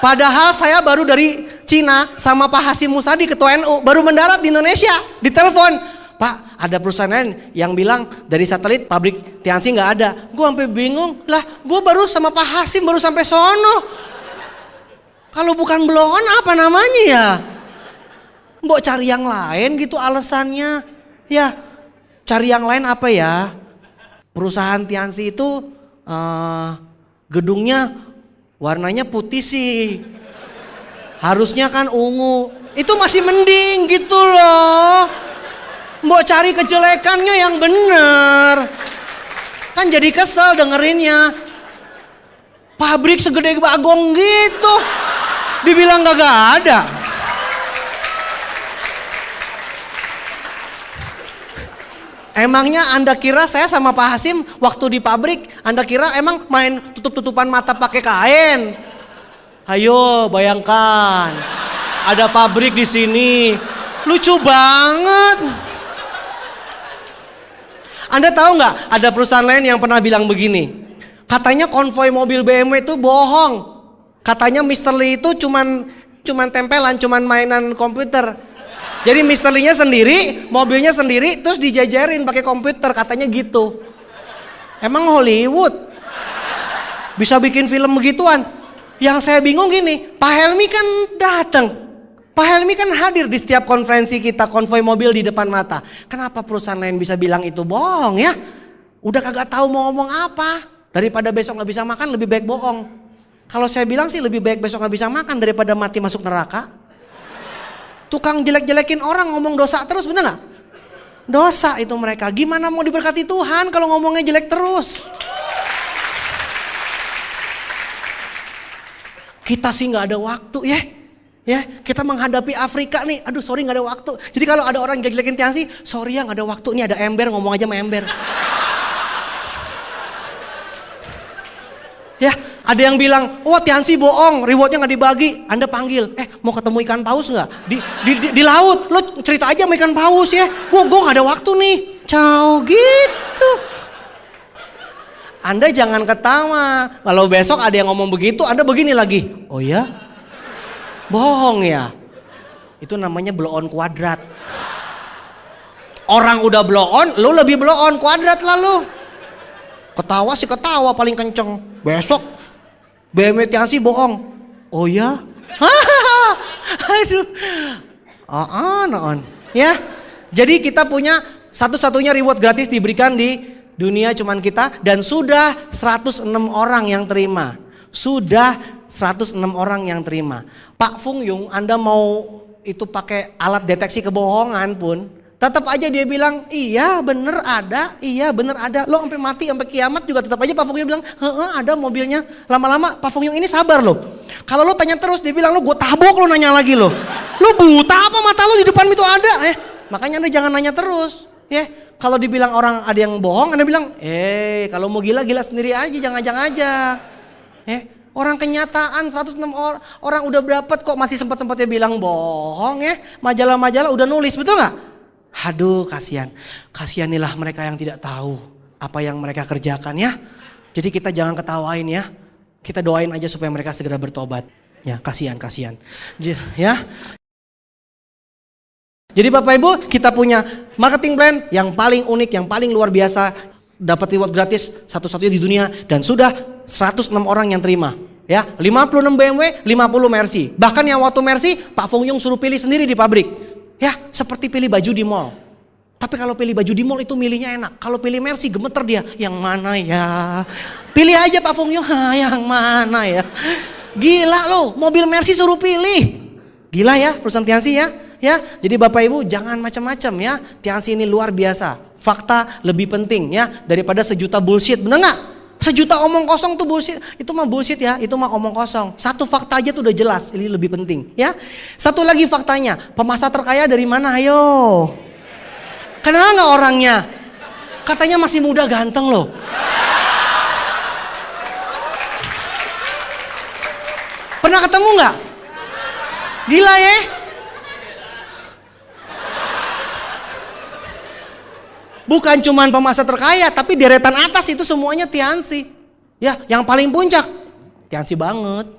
Padahal saya baru dari Cina sama Pak Hasyim Musadi ketua NU baru mendarat di Indonesia. Ditelepon, Pak ada perusahaan lain yang bilang dari satelit pabrik Tiansi nggak ada. Gue sampai bingung. Lah gue baru sama Pak Hasyim baru sampai sono. Kalau bukan blow on apa namanya ya? Mbok cari yang lain gitu alasannya. Ya, cari yang lain apa ya? Perusahaan Tiansi itu gedungnya warnanya putih sih. Harusnya kan ungu. Itu masih mending gitu loh. Mbok cari kejelekannya yang bener. Kan jadi kesel dengerinnya. Pabrik segede Bagong gitu. Dibilang gak ada. Emangnya Anda kira saya sama Pak Hasyim waktu di pabrik, Anda kira emang main tutup-tutupan mata pakai kain? Ayo bayangkan, ada pabrik di sini, lucu banget. Anda tahu nggak? Ada perusahaan lain yang pernah bilang begini, katanya konvoi mobil BMW itu bohong. Katanya Mr. Lee itu cuman tempelan, cuman mainan komputer. Jadi Mr. Lee-nya sendiri, mobilnya sendiri, terus dijajarin pakai komputer, katanya gitu. Emang Hollywood bisa bikin film begituan? Yang saya bingung gini, Pak Helmi kan datang, Pak Helmi kan hadir di setiap konferensi kita, konvoi mobil di depan mata. Kenapa perusahaan lain bisa bilang itu bohong ya? Udah kagak tahu mau ngomong apa. Daripada besok nggak bisa makan, lebih baik bohong. Kalau saya bilang sih lebih baik besok nggak bisa makan daripada mati masuk neraka. Tukang jelek-jelekin orang ngomong dosa terus, bener gak? Dosa itu mereka. Gimana mau diberkati Tuhan kalau ngomongnya jelek terus? Kita sih gak ada waktu ya. Ya, kita menghadapi Afrika nih. Aduh sorry gak ada waktu. Jadi kalau ada orang jelek-jelekin Tiansi, sorry ya gak ada waktu. Nih ada ember, ngomong aja sama ember. Ya, ada yang bilang, oh Tiansi bohong, rewardnya nggak dibagi. Anda panggil, mau ketemu ikan paus nggak? Di laut, lo cerita aja sama ikan paus ya. Gue nggak ada waktu nih, ciao gitu. Anda jangan ketawa. Kalau besok ada yang ngomong begitu, Anda begini lagi. Oh ya, bohong ya. Itu namanya blow on kuadrat. Orang udah blow on, lo lebih blow on kuadrat lalu. Ketawa sih ketawa paling kenceng. Besok BMW Tiansi bohong. Oh ya? Aduh. On. Ya. Jadi kita punya satu-satunya reward gratis diberikan di dunia cuman kita. Dan sudah 106 orang yang terima. Sudah 106 orang yang terima. Pak Fung Yung, Anda mau itu pakai alat deteksi kebohongan pun, tetap aja dia bilang, iya bener ada, lo sampai mati, sampai kiamat juga tetap aja Pak Fung Yung bilang, ada mobilnya. Lama-lama Pak Fung Yung ini sabar loh. Kalau lo tanya terus, dia bilang, lo gue tabok lo nanya lagi lo. Lo buta apa mata lo di depan itu ada? Makanya Anda jangan nanya terus. Kalau dibilang orang ada yang bohong, Anda bilang, kalau mau gila sendiri aja, jangan aja. Orang kenyataan 106 orang udah dapat kok masih sempat-sempatnya bilang bohong ya. Majalah-majalah udah nulis, betul nggak? Aduh kasihan, kasihanilah mereka yang tidak tahu apa yang mereka kerjakan ya. Jadi kita jangan ketawain ya, kita doain aja supaya mereka segera bertobat. Ya, kasihan. Ya. Jadi Bapak Ibu, kita punya marketing plan yang paling unik, yang paling luar biasa, dapat reward gratis satu-satunya di dunia, dan sudah 106 orang yang terima. Ya, 56 BMW, 50 Mercy. Bahkan yang waktu Mercy, Pak Fung Yung suruh pilih sendiri di pabrik. Ya, seperti pilih baju di mall. Tapi kalau pilih baju di mall itu milihnya enak. Kalau pilih Mercy gemeter dia, yang mana ya? Pilih aja Pak Fung Yung, yang mana ya? Gila loh, mobil Mercy suruh pilih. Gila ya perusahaan Tianxi ya. Ya, jadi Bapak Ibu jangan macam-macam ya. Tianxi ini luar biasa. Fakta lebih penting ya daripada sejuta bullshit. Benar nggak? Sejuta omong kosong tuh bullshit. Itu mah bullshit ya. Itu mah omong kosong. Satu fakta aja tuh udah jelas. Ini lebih penting ya. Satu lagi faktanya. Pemasar terkaya dari mana? Ayo. Kenal nggak orangnya? Katanya masih muda ganteng loh. Pernah ketemu nggak? Gila ya. Bukan cuman pemasar terkaya, tapi deretan atas itu semuanya Tianxi. Ya, yang paling puncak Tianxi banget.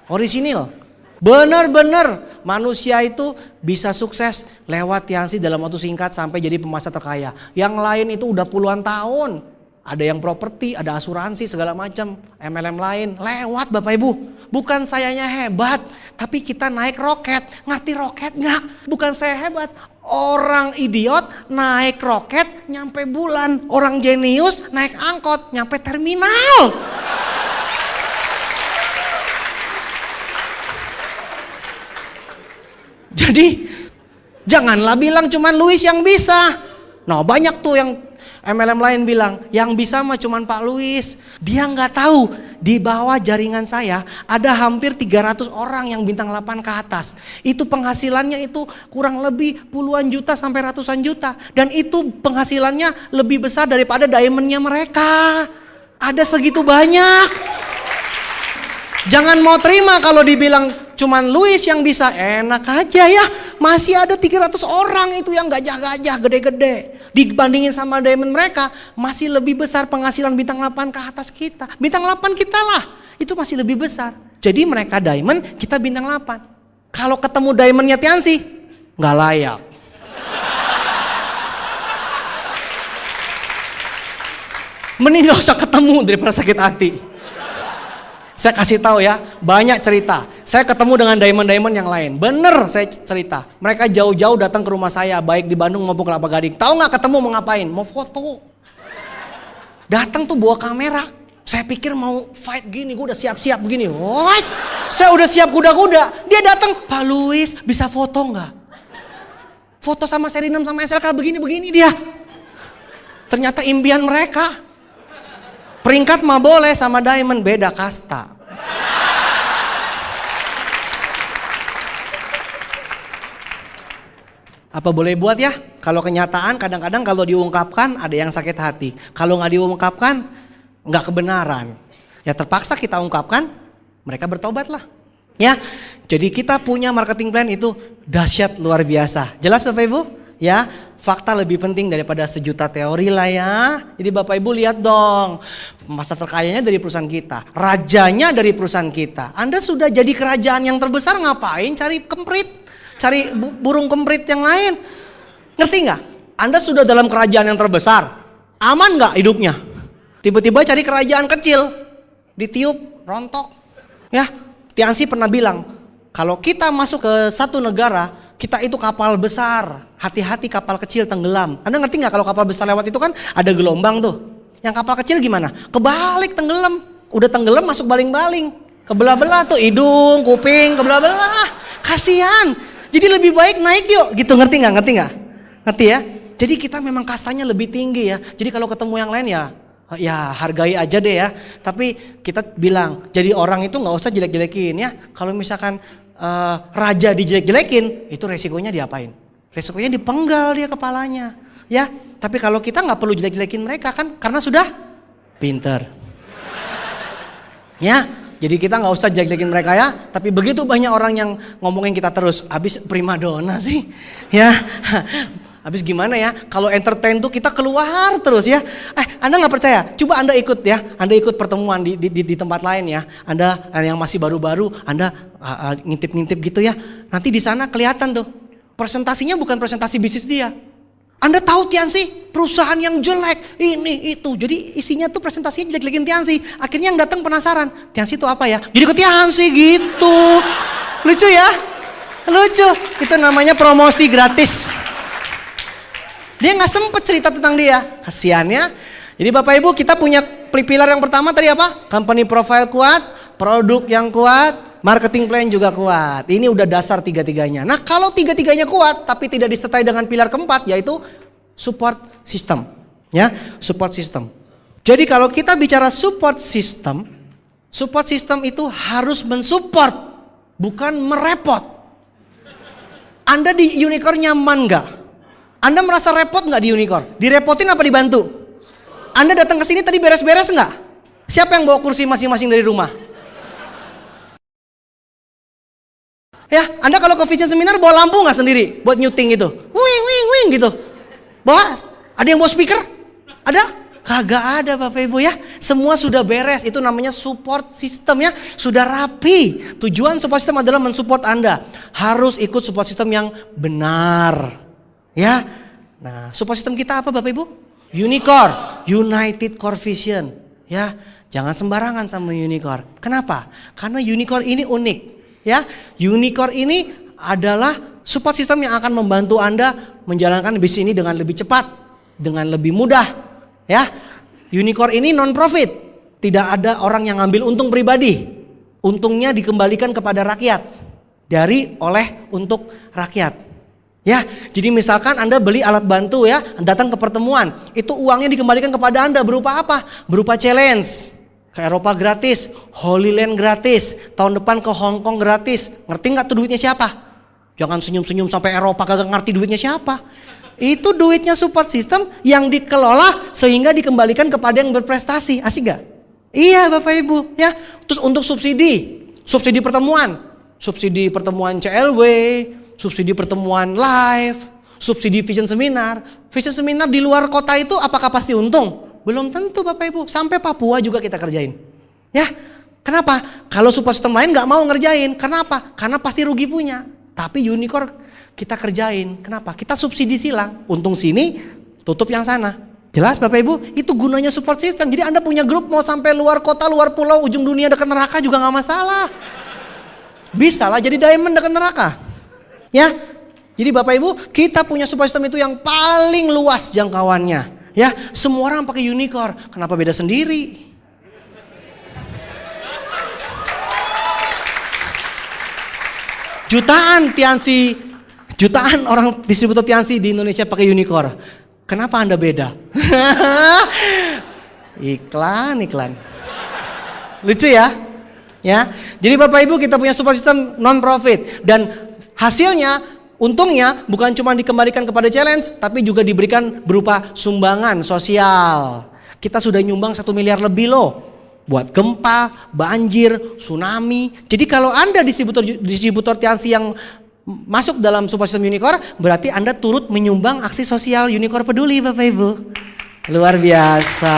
Orisinil. Bener-bener manusia itu bisa sukses lewat Tianxi dalam waktu singkat sampai jadi pemasar terkaya. Yang lain itu udah puluhan tahun. Ada yang properti, ada asuransi segala macam, MLM lain lewat Bapak Ibu. Bukan sayanya hebat, tapi kita naik roket. Ngerti roket nggak? Bukan saya hebat. Orang idiot naik roket nyampe bulan. Orang jenius naik angkot nyampe terminal. Jadi janganlah bilang cuman Louis yang bisa. Nah banyak tuh yang MLM lain bilang yang bisa mah cuman Pak Louis. Dia nggak tahu di bawah jaringan saya ada hampir 300 orang yang bintang 8 ke atas. Itu penghasilannya itu kurang lebih puluhan juta sampai ratusan juta. Dan itu penghasilannya lebih besar daripada diamondnya mereka. Ada segitu banyak. Jangan mau terima kalau dibilang cuman Louis yang bisa. Enak aja ya. Masih ada 300 orang itu yang gajah-gajah gede-gede. Dibandingin sama diamond mereka masih lebih besar penghasilan bintang 8 ke atas kita. Bintang 8 kita lah. Itu masih lebih besar. Jadi mereka diamond, kita bintang 8. Kalau ketemu diamondnya Tianxi, nggak layak. Mending gak usah ketemu daripada sakit hati. Saya kasih tahu ya, banyak cerita. Saya ketemu dengan diamond-diamond yang lain. Bener saya cerita. Mereka jauh-jauh datang ke rumah saya, baik di Bandung maupun Kelapa Gading. Tahu nggak ketemu mau ngapain? Mau foto. Datang tuh bawa kamera. Saya pikir mau fight gini, gue udah siap-siap begini. What? Saya udah siap kuda-kuda. Dia datang, Pak Louis bisa foto nggak? Foto sama seri 6 sama SLK begini-begini dia. Ternyata impian mereka. Peringkat mah boleh, sama diamond beda kasta. Apa boleh buat ya? Kalau kenyataan kadang-kadang kalau diungkapkan ada yang sakit hati. Kalau nggak diungkapkan nggak kebenaran. Ya terpaksa kita ungkapkan, mereka bertobatlah. Ya, jadi kita punya marketing plan itu dahsyat luar biasa. Jelas Bapak Ibu? Ya, fakta lebih penting daripada sejuta teori lah ya. Jadi Bapak Ibu lihat dong, masa terkayanya dari perusahaan kita, rajanya dari perusahaan kita. Anda sudah jadi kerajaan yang terbesar, ngapain cari kemprit, cari burung kemprit yang lain? Ngerti nggak? Anda sudah dalam kerajaan yang terbesar, aman nggak hidupnya? Tiba-tiba cari kerajaan kecil, ditiup, rontok. Ya, Tianxi pernah bilang, kalau kita masuk ke satu negara, kita itu kapal besar, hati-hati kapal kecil tenggelam. Anda ngerti nggak kalau kapal besar lewat itu kan ada gelombang tuh. Yang kapal kecil gimana? Kebalik tenggelam. Udah tenggelam masuk baling-baling. Kebelah-belah tuh hidung, kuping, kebelah-belah. Kasihan. Jadi lebih baik naik yuk. Gitu ngerti nggak? Ngerti nggak? Ngerti ya? Jadi kita memang kastanya lebih tinggi ya. Jadi kalau ketemu yang lain ya hargai aja deh ya. Tapi kita bilang jadi orang itu nggak usah jelek-jelekin ya. Kalau misalkan raja dijelek-jelekin, itu resikonya diapain? Resikonya dipenggal dia kepalanya, ya. Tapi kalau kita nggak perlu jelek-jelekin mereka kan, karena sudah pinter, ya. Jadi kita nggak usah jelek-jelekin mereka ya. Tapi begitu banyak orang yang ngomongin kita terus, abis primadona sih, ya. Habis gimana ya? Kalau entertain tuh kita keluar terus ya. Anda nggak percaya? Coba Anda ikut ya. Anda ikut pertemuan di tempat lain ya. Anda yang masih baru-baru, Anda ngintip-ngintip gitu ya. Nanti di sana kelihatan tuh. Presentasinya bukan presentasi bisnis dia. Anda tahu Tiansi, perusahaan yang jelek, ini itu. Jadi isinya tuh presentasinya jelek-jelekin Tiansi. Akhirnya yang datang penasaran, Tiansi itu apa ya? Jadi ke Tiansi gitu. Lucu ya? Lucu. Itu namanya promosi gratis. Dia nggak sempet cerita tentang dia, kasiannya. Jadi Bapak Ibu, kita punya pilar yang pertama tadi apa? Company profile kuat, produk yang kuat, marketing plan juga kuat. Ini udah dasar tiga-tiganya. Nah kalau tiga-tiganya kuat, tapi tidak disertai dengan pilar keempat, yaitu support system. Ya, support system. Jadi kalau kita bicara support system itu harus mensupport, bukan merepot. Anda di unicorn nyaman nggak? Anda merasa repot nggak di unicorn? Direpotin apa dibantu? Anda datang ke sini tadi beres-beres nggak? Siapa yang bawa kursi masing-masing dari rumah? Ya, Anda kalau ke vision seminar bawa lampu nggak sendiri buat nyuting gitu? Wing wing wing gitu. Bawa? Ada yang bawa speaker? Ada? Kagak ada Bapak Ibu ya. Semua sudah beres. Itu namanya support system ya. Sudah rapi. Tujuan support system adalah mensupport Anda. Harus ikut support system yang benar. Ya, nah support system kita apa Bapak Ibu? Unicorn, United Core Vision. Ya, jangan sembarangan sama unicorn. Kenapa? Karena unicorn ini unik. Ya, unicorn ini adalah support system yang akan membantu Anda menjalankan bisnis ini dengan lebih cepat, dengan lebih mudah. Ya, unicorn ini non profit, tidak ada orang yang ngambil untung pribadi. Untungnya dikembalikan kepada rakyat, untuk rakyat. Ya, jadi misalkan Anda beli alat bantu ya, datang ke pertemuan, itu uangnya dikembalikan kepada Anda berupa apa? Berupa challenge, ke Eropa gratis, Holy Land gratis, tahun depan ke Hong Kong gratis. Ngerti nggak tuh duitnya siapa? Jangan senyum-senyum sampai Eropa kagak ngerti duitnya siapa. Itu duitnya support system yang dikelola sehingga dikembalikan kepada yang berprestasi. Asik gak? Iya Bapak Ibu ya. Terus untuk subsidi pertemuan CLW, subsidi pertemuan live, subsidi vision seminar. Vision seminar di luar kota itu apakah pasti untung? Belum tentu Bapak Ibu. Sampai Papua juga kita kerjain. Ya, kenapa? Kalau support system lain gak mau ngerjain. Kenapa? Karena pasti rugi punya. Tapi unicorn kita kerjain. Kenapa? Kita subsidi silang. Untung sini, tutup yang sana. Jelas Bapak Ibu? Itu gunanya support system. Jadi Anda punya grup mau sampai luar kota, luar pulau, ujung dunia dekat neraka juga gak masalah. Bisa lah jadi diamond dekat neraka. Ya, jadi Bapak Ibu, kita punya support system itu yang paling luas jangkauannya. Ya, semua orang pakai unicorn. Kenapa beda sendiri? Jutaan orang distributor Tiansi di Indonesia pakai unicorn. Kenapa Anda beda? Iklan. Lucu ya? Ya. Jadi Bapak Ibu kita punya support system non profit dan hasilnya, untungnya bukan cuma dikembalikan kepada challenge, tapi juga diberikan berupa sumbangan sosial. Kita sudah nyumbang 1 miliar lebih loh. Buat gempa, banjir, tsunami. Jadi kalau Anda distributor Tiansi yang masuk dalam support system unicorn, berarti Anda turut menyumbang aksi sosial unicorn peduli Bapak Ibu. Luar biasa.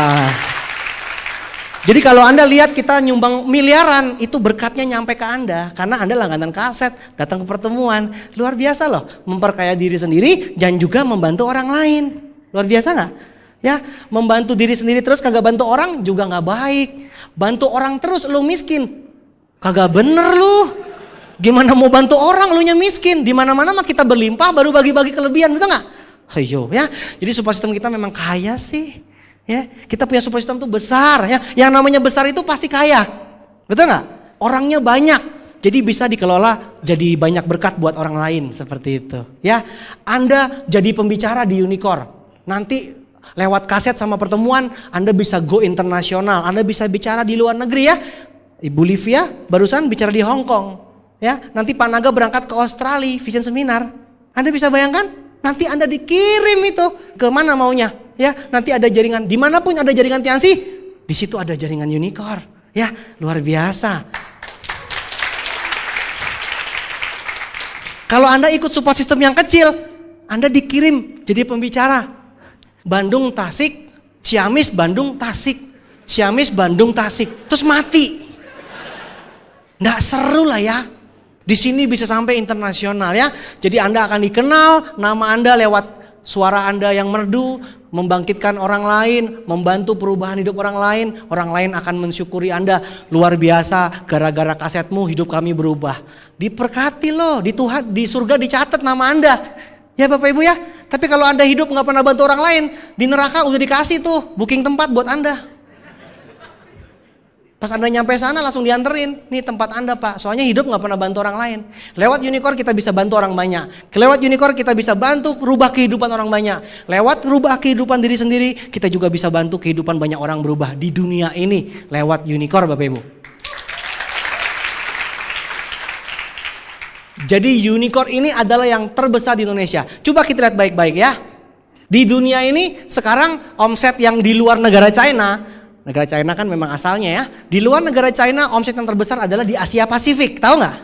Jadi kalau Anda lihat kita nyumbang miliaran, itu berkatnya nyampe ke Anda. Karena Anda langganan kaset, datang ke pertemuan. Luar biasa loh, memperkaya diri sendiri dan juga membantu orang lain. Luar biasa gak? Ya, membantu diri sendiri terus kagak bantu orang juga gak baik. Bantu orang terus lu miskin, kagak bener lu. Gimana mau bantu orang lu nya miskin? Di mana-mana mah kita berlimpah baru bagi-bagi kelebihan, betul gak? Ayo ya, jadi support system kita memang kaya sih. Ya, kita punya support system tuh besar ya. Yang namanya besar itu pasti kaya. Betul nggak? Orangnya banyak. Jadi bisa dikelola jadi banyak berkat buat orang lain seperti itu. Ya, Anda jadi pembicara di unicorn. Nanti lewat kaset sama pertemuan Anda bisa go internasional. Anda bisa bicara di luar negeri ya. Ibu Livia barusan bicara di Hong Kong. Ya, nanti Pak Naga berangkat ke Australia vision seminar. Anda bisa bayangkan? Nanti Anda dikirim itu ke mana maunya. Ya, nanti ada jaringan, dimanapun ada jaringan Tiansi, di situ ada jaringan unicorn. Ya, luar biasa. Kalau Anda ikut support system yang kecil, Anda dikirim jadi pembicara. Bandung, Tasik, Ciamis, Bandung, Tasik. Ciamis, Bandung, Tasik. Terus mati. Nggak seru lah ya. Di sini bisa sampai internasional ya. Jadi Anda akan dikenal, nama Anda lewat suara Anda yang merdu, membangkitkan orang lain, membantu perubahan hidup orang lain akan mensyukuri Anda. Luar biasa, gara-gara kasetmu hidup kami berubah. Diberkati loh, di Tuhan, di surga dicatat nama Anda. Ya Bapak Ibu ya. Tapi kalau Anda hidup nggak pernah bantu orang lain, di neraka udah dikasih tuh booking tempat buat Anda. Pas Anda nyampe sana langsung dianterin, nih tempat Anda Pak, soalnya hidup gak pernah bantu orang lain. Lewat Unicorn kita bisa bantu orang banyak. Lewat Unicorn kita bisa bantu rubah kehidupan orang banyak. Lewat rubah kehidupan diri sendiri, kita juga bisa bantu kehidupan banyak orang berubah di dunia ini. Lewat Unicorn Bapak Ibu. Jadi Unicorn ini adalah yang terbesar di Indonesia. Coba kita lihat baik-baik ya. Di dunia ini sekarang omset yang di luar negara China, negara China kan memang asalnya ya. Di luar negara China omset yang terbesar adalah di Asia Pasifik. Tahu nggak?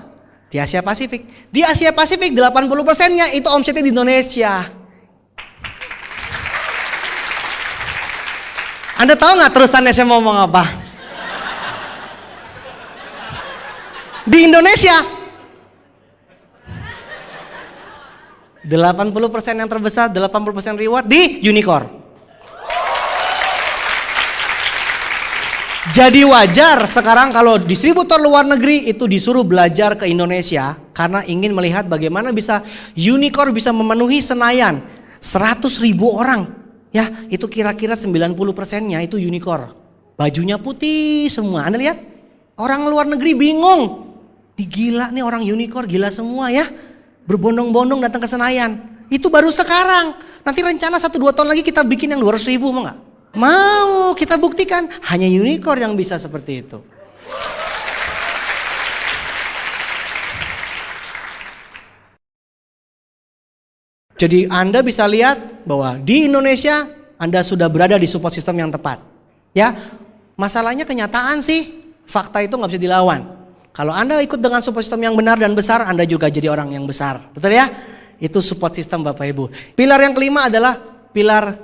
Di Asia Pasifik. Di Asia Pasifik 80%-nya itu omsetnya di Indonesia. Anda tahu nggak terusannya saya mau ngomong apa? Di Indonesia 80% yang terbesar, 80% reward di Unicorn. Jadi wajar sekarang kalau distributor luar negeri itu disuruh belajar ke Indonesia karena ingin melihat bagaimana bisa Unicorn bisa memenuhi Senayan 100.000 orang. Ya, itu kira-kira 90%-nya itu Unicorn. Bajunya putih semua. Anda lihat? Orang luar negeri bingung. Gila nih orang Unicorn, gila semua ya. Berbondong-bondong datang ke Senayan. Itu baru sekarang. Nanti rencana 1-2 tahun lagi kita bikin yang 200.000 mau nggak? Mau, kita buktikan. Hanya Unicorn yang bisa seperti itu. Jadi Anda bisa lihat bahwa di Indonesia Anda sudah berada di support system yang tepat. Ya, masalahnya kenyataan sih, fakta itu nggak bisa dilawan. Kalau Anda ikut dengan support system yang benar dan besar, Anda juga jadi orang yang besar. Betul ya? Itu support system Bapak Ibu. Pilar yang kelima adalah pilar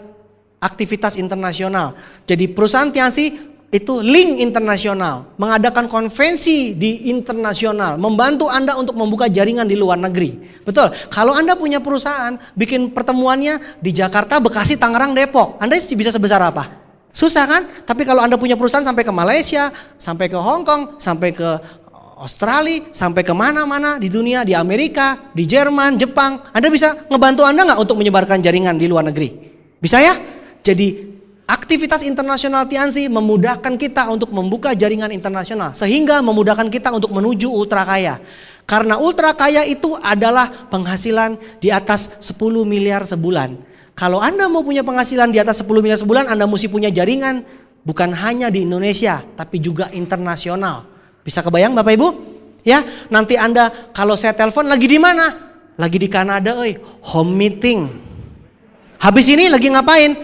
aktivitas internasional. Jadi perusahaan Tiansi itu link internasional, mengadakan konvensi di internasional, membantu Anda untuk membuka jaringan di luar negeri. Betul. Kalau Anda punya perusahaan, bikin pertemuannya di Jakarta, Bekasi, Tangerang, Depok, Anda bisa sebesar apa? Susah kan? Tapi kalau Anda punya perusahaan sampai ke Malaysia, sampai ke Hong Kong, sampai ke Australia, sampai kemana-mana di dunia, di Amerika, di Jerman, Jepang, Anda bisa ngebantu Anda nggak untuk menyebarkan jaringan di luar negeri? Bisa ya? Jadi aktivitas internasional Tiansi memudahkan kita untuk membuka jaringan internasional, sehingga memudahkan kita untuk menuju ultra kaya. Karena ultra kaya itu adalah penghasilan di atas 10 miliar sebulan. Kalau Anda mau punya penghasilan di atas 10 miliar sebulan, Anda mesti punya jaringan bukan hanya di Indonesia, tapi juga internasional. Bisa kebayang Bapak Ibu? Ya, nanti Anda kalau saya telepon lagi di mana? Lagi di Kanada, home meeting. Habis ini lagi ngapain?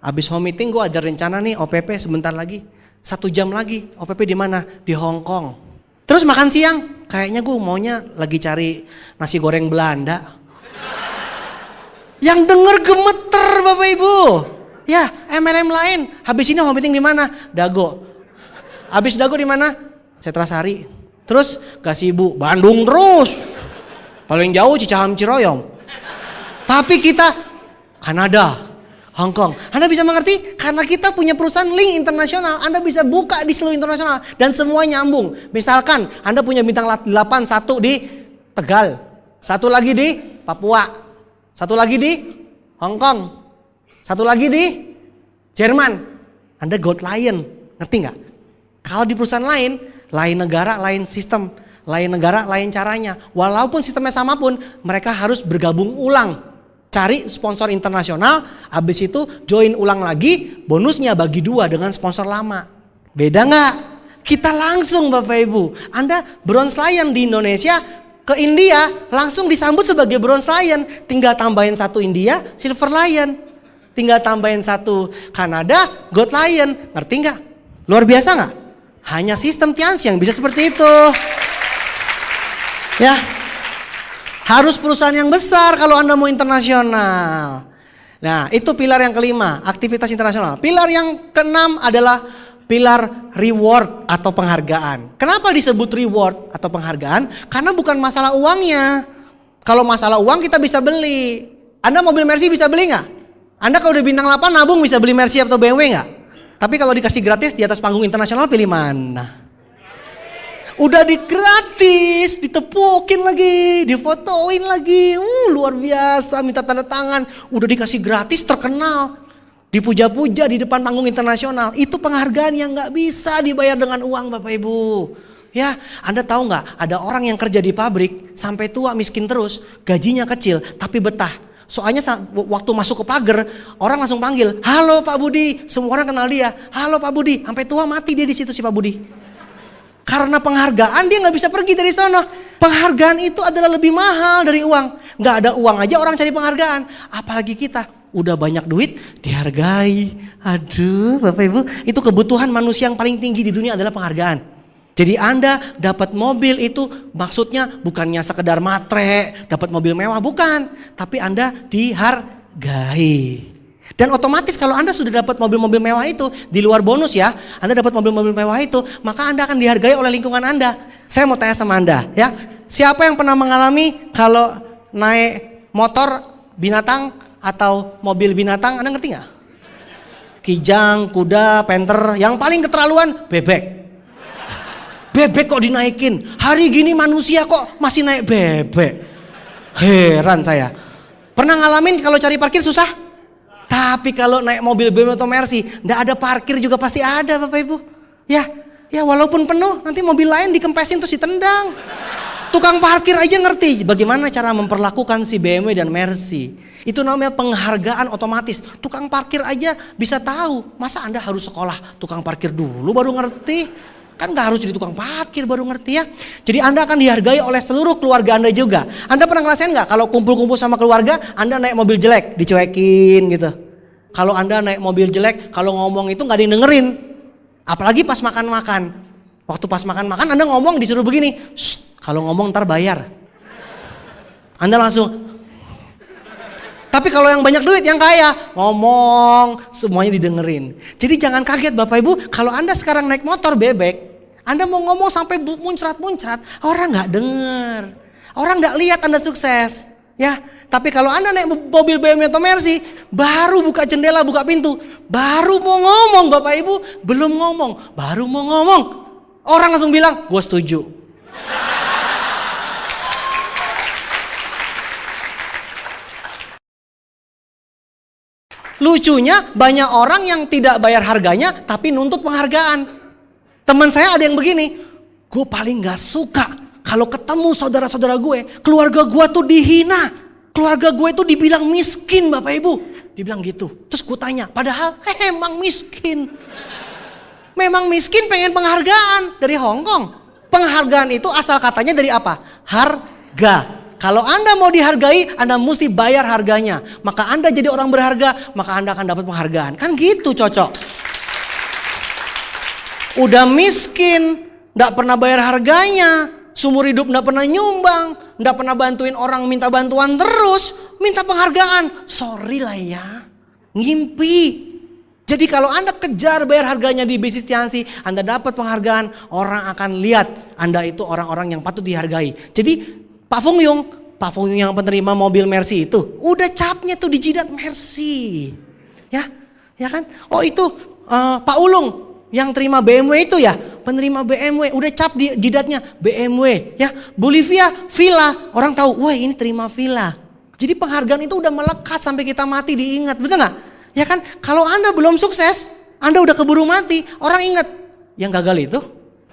Habis home meeting gue ada rencana nih OPP sebentar lagi. 1 jam lagi. OPP di mana? Di Hong Kong. Terus makan siang? Kayaknya gue maunya lagi cari nasi goreng Belanda. Yang denger gemeter Bapak Ibu. Ya, MLM lain. Habis ini home meeting di mana? Dago. Habis Dago di mana? Setrasari. Terus Gasibu, Bandung terus. Paling jauh Cicahem Ciroyom. Tapi kita Kanada, Hong Kong. Anda bisa mengerti? Karena kita punya perusahaan link internasional, Anda bisa buka di seluruh internasional dan semua nyambung. Misalkan Anda punya bintang 8 satu di Tegal, satu lagi di Papua, satu lagi di Hong Kong, satu lagi di Jerman. Anda Gold Lion, ngerti nggak? Kalau di perusahaan lain negara, lain sistem, lain negara, lain caranya. Walaupun sistemnya sama pun, mereka harus bergabung ulang. Cari sponsor internasional, habis itu join ulang lagi, bonusnya bagi 2 dengan sponsor lama. Beda nggak? Kita langsung Bapak Ibu. Anda Bronze Lion di Indonesia, ke India langsung disambut sebagai Bronze Lion. Tinggal tambahin 1 India, Silver Lion. Tinggal tambahin 1 Kanada, Gold Lion. Ngerti nggak? Luar biasa nggak? Hanya sistem Tiansi yang bisa seperti itu. Ya. Harus perusahaan yang besar kalau Anda mau internasional. Nah, itu pilar yang kelima, aktivitas internasional. Pilar yang keenam adalah pilar reward atau penghargaan. Kenapa disebut reward atau penghargaan? Karena bukan masalah uangnya. Kalau masalah uang kita bisa beli. Anda mobil Mercy bisa beli nggak? Anda kalau udah bintang 8 nabung bisa beli Mercy atau BMW nggak? Tapi kalau dikasih gratis di atas panggung internasional pilih mana? Udah gratis, ditepukin lagi, difotoin lagi, luar biasa, minta tanda tangan, udah dikasih gratis, terkenal, dipuja-puja di depan panggung internasional. Itu penghargaan yang nggak bisa dibayar dengan uang, Bapak Ibu. Ya, Anda tahu nggak? Ada orang yang kerja di pabrik sampai tua miskin terus, gajinya kecil tapi betah. Soalnya waktu masuk ke pagar, orang langsung panggil, halo Pak Budi, semua orang kenal dia, halo Pak Budi, sampai tua mati dia di situ si Pak Budi. Karena penghargaan dia nggak bisa pergi dari sana. Penghargaan itu adalah lebih mahal dari uang. Nggak ada uang aja orang cari penghargaan. Apalagi kita udah banyak duit dihargai. Aduh Bapak Ibu, itu kebutuhan manusia yang paling tinggi di dunia adalah penghargaan. Jadi Anda dapat mobil itu maksudnya bukannya sekedar matre, dapat mobil mewah, bukan. Tapi Anda dihargai. Dan otomatis kalau Anda sudah dapat mobil-mobil mewah itu, di luar bonus ya, Anda dapat mobil-mobil mewah itu, maka Anda akan dihargai oleh lingkungan Anda. Saya mau tanya sama Anda ya, siapa yang pernah mengalami kalau naik motor binatang atau mobil binatang, Anda ngerti nggak? Kijang, kuda, panther, yang paling keterlaluan bebek. Bebek kok dinaikin, hari gini manusia kok masih naik bebek. Heran saya. Pernah ngalamin kalau cari parkir susah? Tapi kalau naik mobil BMW atau Mercy, nggak ada parkir juga pasti ada Bapak Ibu. Ya walaupun penuh, nanti mobil lain dikempesin terus ditendang. Tukang parkir aja ngerti bagaimana cara memperlakukan si BMW dan Mercy. Itu namanya penghargaan otomatis. Tukang parkir aja bisa tahu. Masa Anda harus sekolah tukang parkir dulu baru ngerti? Kan gak harus jadi tukang parkir baru ngerti ya. Jadi Anda akan dihargai oleh seluruh keluarga Anda juga. Anda pernah ngerasain gak kalau kumpul-kumpul sama keluarga, Anda naik mobil jelek, dicuekin gitu. Kalau Anda naik mobil jelek, kalau ngomong itu gak didengerin. Apalagi pas makan-makan. Waktu pas makan-makan Anda ngomong disuruh begini, kalau ngomong ntar bayar. Anda langsung. Tapi kalau yang banyak duit, yang kaya, ngomong, semuanya didengerin. Jadi jangan kaget Bapak Ibu, kalau Anda sekarang naik motor bebek, Anda mau ngomong sampai muncrat-muncrat, orang gak denger. Orang gak lihat Anda sukses. Ya, tapi kalau Anda naik mobil BMW atau Mercy, baru buka jendela, buka pintu, baru mau ngomong Bapak Ibu, belum ngomong, baru mau ngomong. Orang langsung bilang, gue setuju. Lucunya banyak orang yang tidak bayar harganya tapi nuntut penghargaan. Teman saya ada yang begini, gue paling gak suka kalau ketemu saudara-saudara gue, keluarga gue tuh dihina, keluarga gue tuh dibilang miskin Bapak Ibu. Dibilang gitu, terus gue tanya, padahal emang miskin. Memang miskin pengen penghargaan dari Hong Kong. Penghargaan itu asal katanya dari apa? Harga. Kalau Anda mau dihargai, Anda mesti bayar harganya. Maka Anda jadi orang berharga, maka Anda akan dapat penghargaan. Kan gitu cocok. Udah miskin, gak pernah bayar harganya, seumur hidup gak pernah nyumbang, gak pernah bantuin orang minta bantuan terus, minta penghargaan. Sorry lah ya, ngimpi. Jadi kalau Anda kejar bayar harganya di bisnis Tiansi, Anda dapat penghargaan, orang akan lihat Anda itu orang-orang yang patut dihargai. Jadi Pak Fung Yung yang penerima mobil Mercy itu, udah capnya tuh di jidat Mercy. Ya kan? Oh itu Pak Ulung yang terima BMW itu ya, penerima BMW, udah cap di jidatnya BMW. Ya, Bolivia villa, orang tahu, wah ini terima villa. Jadi penghargaan itu udah melekat sampai kita mati diingat, betul nggak? Ya kan? Kalau Anda belum sukses, Anda udah keburu mati, orang ingat yang gagal itu,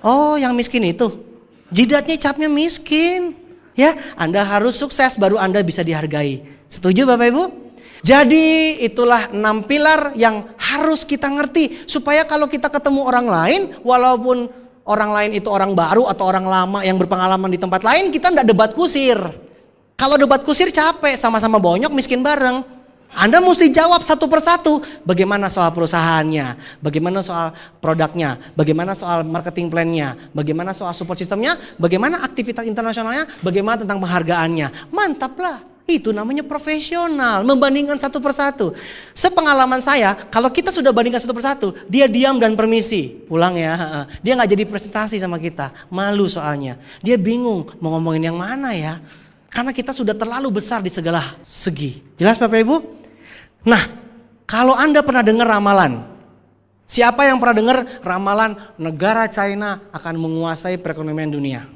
oh yang miskin itu, jidatnya capnya miskin. Ya, Anda harus sukses baru Anda bisa dihargai. Setuju Bapak Ibu? Jadi itulah 6 pilar yang harus kita ngerti. Supaya kalau kita ketemu orang lain, walaupun orang lain itu orang baru atau orang lama yang berpengalaman di tempat lain, kita enggak debat kusir. Kalau debat kusir capek, sama-sama bonyok miskin bareng. Anda mesti jawab satu persatu. Bagaimana soal perusahaannya, bagaimana soal produknya, bagaimana soal marketing plan-nya, bagaimana soal support sistemnya, bagaimana aktivitas internasionalnya, bagaimana tentang penghargaannya. Mantap lah. Itu namanya profesional, membandingkan satu persatu. Sepengalaman saya, kalau kita sudah bandingkan satu persatu, dia diam dan permisi, pulang ya. Dia nggak jadi presentasi sama kita, malu soalnya. Dia bingung mau ngomongin yang mana ya. Karena kita sudah terlalu besar di segala segi. Jelas Bapak Ibu? Nah, kalau Anda pernah dengar ramalan, siapa yang pernah dengar ramalan negara China akan menguasai perekonomian dunia?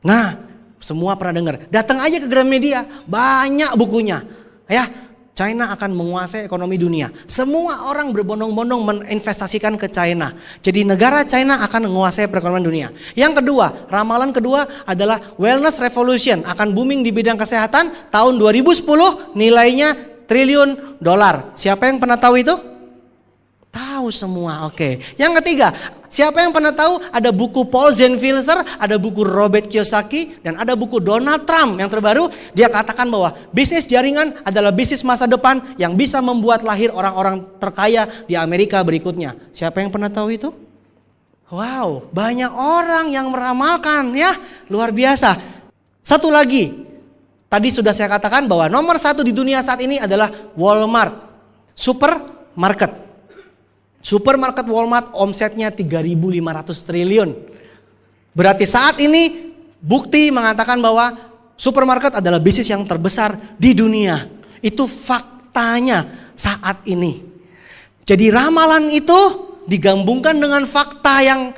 Nah, semua pernah dengar. Datang aja ke Gramedia, banyak bukunya. Ya, China akan menguasai ekonomi dunia. Semua orang berbondong-bondong menginvestasikan ke China. Jadi negara China akan menguasai perekonomian dunia. Yang kedua, ramalan kedua adalah wellness revolution, akan booming di bidang kesehatan tahun 2010, nilainya triliun dolar. Siapa yang pernah tahu itu? Tahu semua, oke. Yang ketiga, siapa yang pernah tahu ada buku Paul Zenswiller, ada buku Robert Kiyosaki, dan ada buku Donald Trump yang terbaru. Dia katakan bahwa bisnis jaringan adalah bisnis masa depan yang bisa membuat lahir orang-orang terkaya di Amerika berikutnya. Siapa yang pernah tahu itu? Wow, banyak orang yang meramalkan ya, luar biasa. Satu lagi, tadi sudah saya katakan bahwa nomor satu di dunia saat ini adalah Walmart, supermarket. Supermarket Walmart omsetnya 3.500 triliun. Berarti saat ini bukti mengatakan bahwa supermarket adalah bisnis yang terbesar di dunia. Itu faktanya saat ini. Jadi ramalan itu digabungkan dengan fakta yang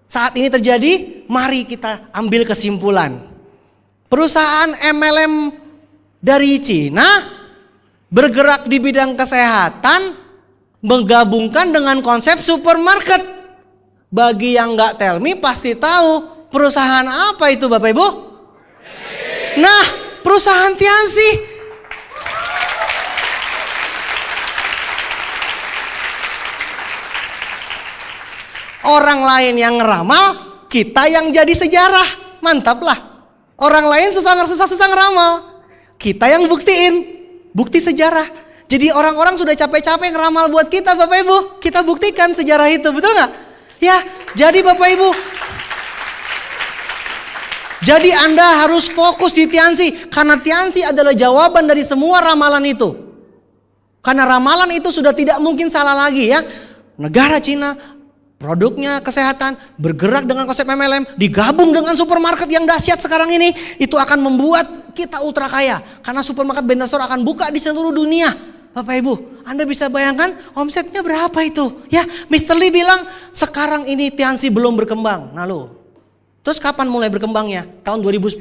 saat ini terjadi. Mari kita ambil kesimpulan. Perusahaan MLM dari Cina bergerak di bidang kesehatan, menggabungkan dengan konsep supermarket. Bagi yang nggak tell me pasti tahu perusahaan apa itu Bapak Ibu? Nah, perusahaan Tianxi. Orang lain yang ngeramal, kita yang jadi sejarah. Mantap lah. Orang lain susah ngeramal, kita yang buktiin, bukti sejarah. Jadi orang-orang sudah capek-capek ngeramal buat kita Bapak Ibu. Kita buktikan sejarah itu, betul gak? Ya, jadi Bapak Ibu. Jadi Anda harus fokus di Tianxi. Karena Tianxi adalah jawaban dari semua ramalan itu. Karena ramalan itu sudah tidak mungkin salah lagi ya. Negara Cina, produknya kesehatan, bergerak dengan konsep MLM, digabung dengan supermarket yang dahsyat sekarang ini. Itu akan membuat kita ultra kaya. Karena supermarket Bento Store akan buka di seluruh dunia. Bapak Ibu, Anda bisa bayangkan omsetnya berapa itu? Ya, Mr. Lee bilang sekarang ini Tianxi belum berkembang. Nah lo, terus kapan mulai berkembangnya? Tahun 2010.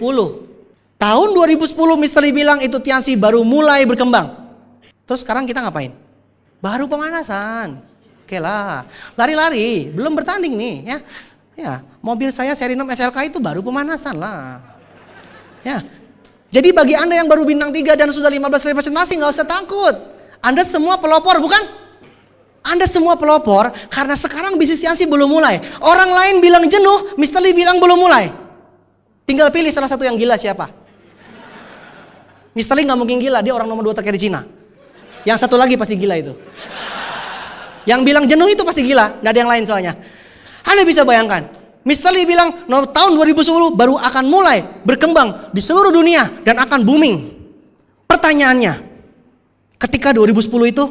Tahun 2010 Mr. Lee bilang itu Tianxi baru mulai berkembang. Terus sekarang kita ngapain? Baru pemanasan. Oke lah, lari-lari, belum bertanding nih ya. Ya, mobil saya seri 6 SLK itu baru pemanasan lah. Ya. Jadi bagi Anda yang baru bintang 3 dan sudah 15 kali presentasi nggak usah takut. Anda semua pelopor bukan? Anda semua pelopor karena sekarang bisnis Tianxi belum mulai. Orang lain bilang jenuh, Mr. Lee bilang belum mulai. Tinggal pilih salah satu yang gila siapa. Mr. Lee nggak mungkin gila, dia orang nomor 2 terkaya di Cina. Yang satu lagi pasti gila itu. Yang bilang jenuh itu pasti gila, nggak ada yang lain soalnya. Anda bisa bayangkan, Mr. Lee bilang tahun 2010 baru akan mulai berkembang di seluruh dunia dan akan booming. Pertanyaannya, ketika 2010 itu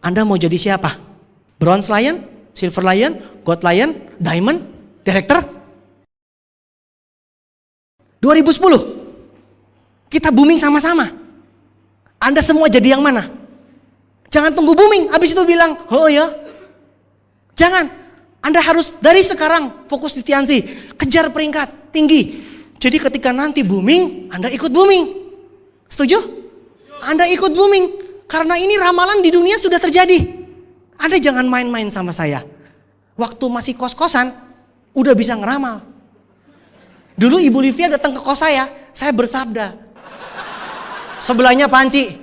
Anda mau jadi siapa? Bronze Lion, Silver Lion, Gold Lion, Diamond, Director? 2010 kita booming sama-sama. Anda semua jadi yang mana? Jangan tunggu booming, habis itu bilang, oh ya. Jangan, Anda harus dari sekarang fokus di Tianxi, kejar peringkat tinggi. Jadi ketika nanti booming, Anda ikut booming. Setuju? Anda ikut booming. Karena ini ramalan di dunia sudah terjadi. Anda jangan main-main sama saya. Waktu masih kos-kosan, udah bisa ngeramal. Dulu Ibu Livia datang ke kos saya bersabda. Sebelahnya panci,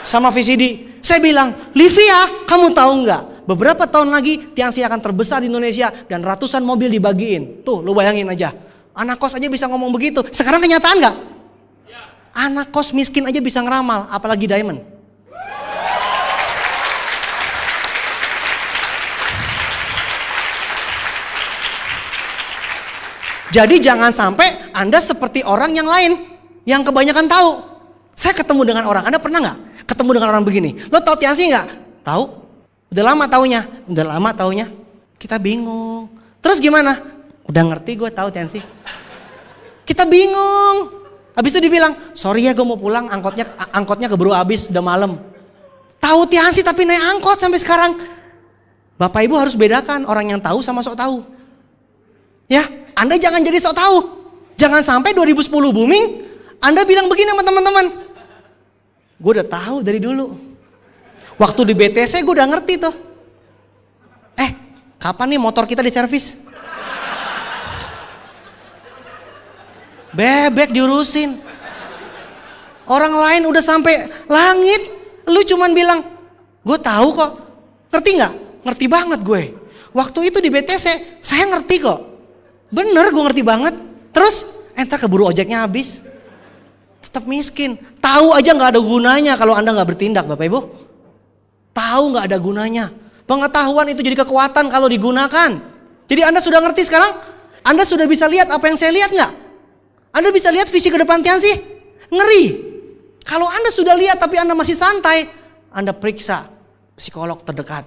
sama VCD. Saya bilang, Livia, kamu tahu nggak? Beberapa tahun lagi Tianxi akan terbesar di Indonesia dan ratusan mobil dibagiin. Tuh, lu bayangin aja. Anak kos aja bisa ngomong begitu. Sekarang kenyataan nggak? Anak kos miskin aja bisa ngeramal, apalagi Diamond. Jadi jangan sampai Anda seperti orang yang lain yang kebanyakan tahu. Saya ketemu dengan orang, Anda pernah nggak ketemu dengan orang begini? Lo tahu Tiansi nggak? Tahu. Udah lama taunya. Udah lama taunya. Kita bingung. Terus gimana? Udah ngerti gue tahu Tiansi. Kita bingung. Habis itu dibilang, sorry ya gue mau pulang, angkotnya keburu habis, udah malam. Tahu Tiansi tapi naik angkot sampai sekarang. Bapak Ibu harus bedakan orang yang tahu sama sok tahu. Ya, Anda jangan jadi sok tahu. Jangan sampai 2010 booming, Anda bilang begini sama teman-teman. Gue udah tahu dari dulu. Waktu di BTC gue udah ngerti tuh. Kapan nih motor kita diservis? Bebek diurusin. Orang lain udah sampai langit, lu cuman bilang, gue tahu kok. Ngerti nggak? Ngerti banget gue. Waktu itu di BTC, saya ngerti kok. Bener, gue ngerti banget. Terus, entar keburu ojeknya habis. Tetap miskin. Tahu aja nggak ada gunanya kalau Anda nggak bertindak, Bapak Ibu. Tahu nggak ada gunanya. Pengetahuan itu jadi kekuatan kalau digunakan. Jadi Anda sudah ngerti sekarang? Anda sudah bisa lihat apa yang saya lihat nggak? Anda bisa lihat visi ke depan Tiansi? Ngeri. Kalau Anda sudah lihat tapi Anda masih santai, Anda periksa psikolog terdekat.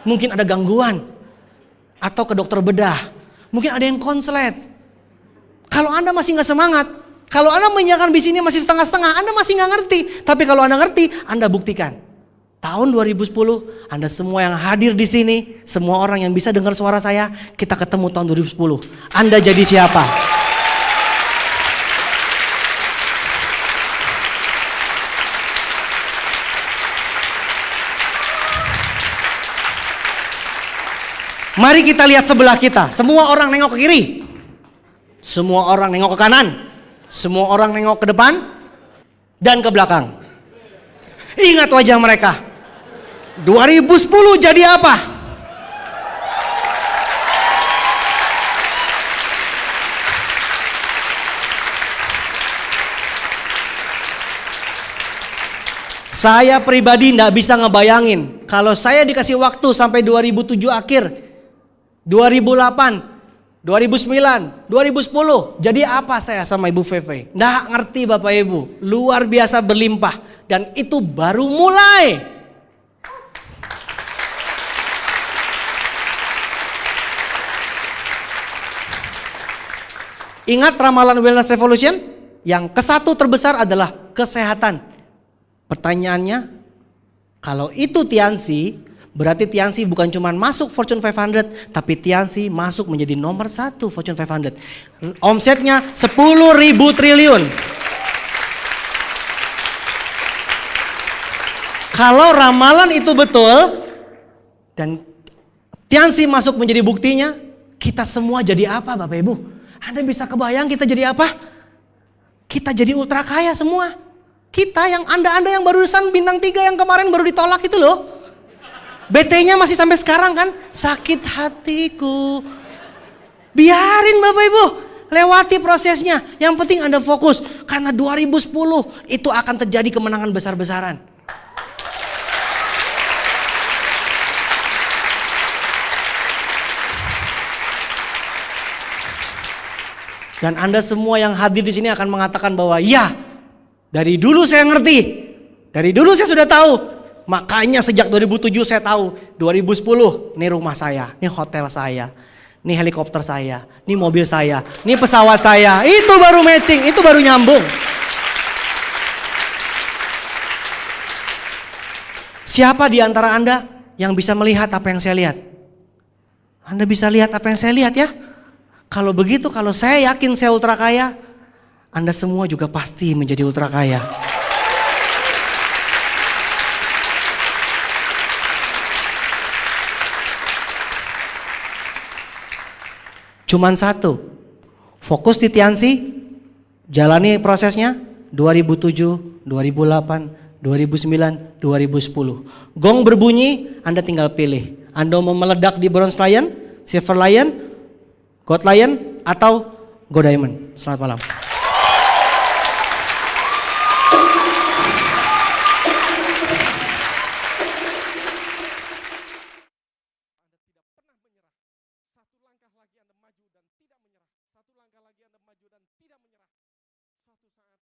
Mungkin ada gangguan. Atau ke dokter bedah. Mungkin ada yang konslet. Kalau Anda masih gak semangat, kalau Anda menjalankan visi ini masih setengah-setengah, Anda masih gak ngerti. Tapi kalau Anda ngerti, Anda buktikan. Tahun 2010, Anda semua yang hadir di sini, semua orang yang bisa dengar suara saya, kita ketemu tahun 2010. Anda jadi siapa? Mari kita lihat sebelah kita. Semua orang nengok ke kiri. Semua orang nengok ke kanan. Semua orang nengok ke depan. Dan ke belakang. Ingat wajah mereka. 2010 jadi apa? Saya pribadi tidak bisa ngebayangin. Kalau saya dikasih waktu sampai 2007 akhir. 2008, 2009, 2010. Jadi apa saya sama Ibu Feve? Nggak ngerti Bapak Ibu. Luar biasa berlimpah. Dan itu baru mulai. Ingat ramalan Wellness Revolution? Yang ke-1 terbesar adalah kesehatan. Pertanyaannya, kalau itu Tiansi, berarti Tiansi bukan cuma masuk Fortune 500, tapi Tiansi masuk menjadi nomor 1 Fortune 500. Omsetnya 10.000 triliun. Kalau ramalan itu betul, dan Tiansi masuk menjadi buktinya, kita semua jadi apa Bapak Ibu? Anda bisa kebayang kita jadi apa? Kita jadi ultra kaya semua. Kita yang Anda yang barusan bintang 3 yang kemarin baru ditolak itu loh. BT-nya masih sampai sekarang kan, sakit hatiku. Biarin Bapak Ibu, lewati prosesnya. Yang penting Anda fokus, karena 2010 itu akan terjadi kemenangan besar-besaran. Dan Anda semua yang hadir di sini akan mengatakan bahwa ya, dari dulu saya ngerti, dari dulu saya sudah tahu. Makanya sejak 2007 saya tahu, 2010 ini rumah saya, ini hotel saya, ini helikopter saya, ini mobil saya, ini pesawat saya. Itu baru matching, itu baru nyambung. Siapa di antara Anda yang bisa melihat apa yang saya lihat? Anda bisa lihat apa yang saya lihat ya? Kalau begitu, kalau saya yakin saya ultra kaya, Anda semua juga pasti menjadi ultra kaya. Cuman satu, fokus di Tiansi, jalani prosesnya 2007, 2008, 2009, 2010. Gong berbunyi, Anda tinggal pilih. Anda mau meledak di Bronze Lion, Silver Lion, Gold Lion, atau Go Diamond. Selamat malam. berjemaat.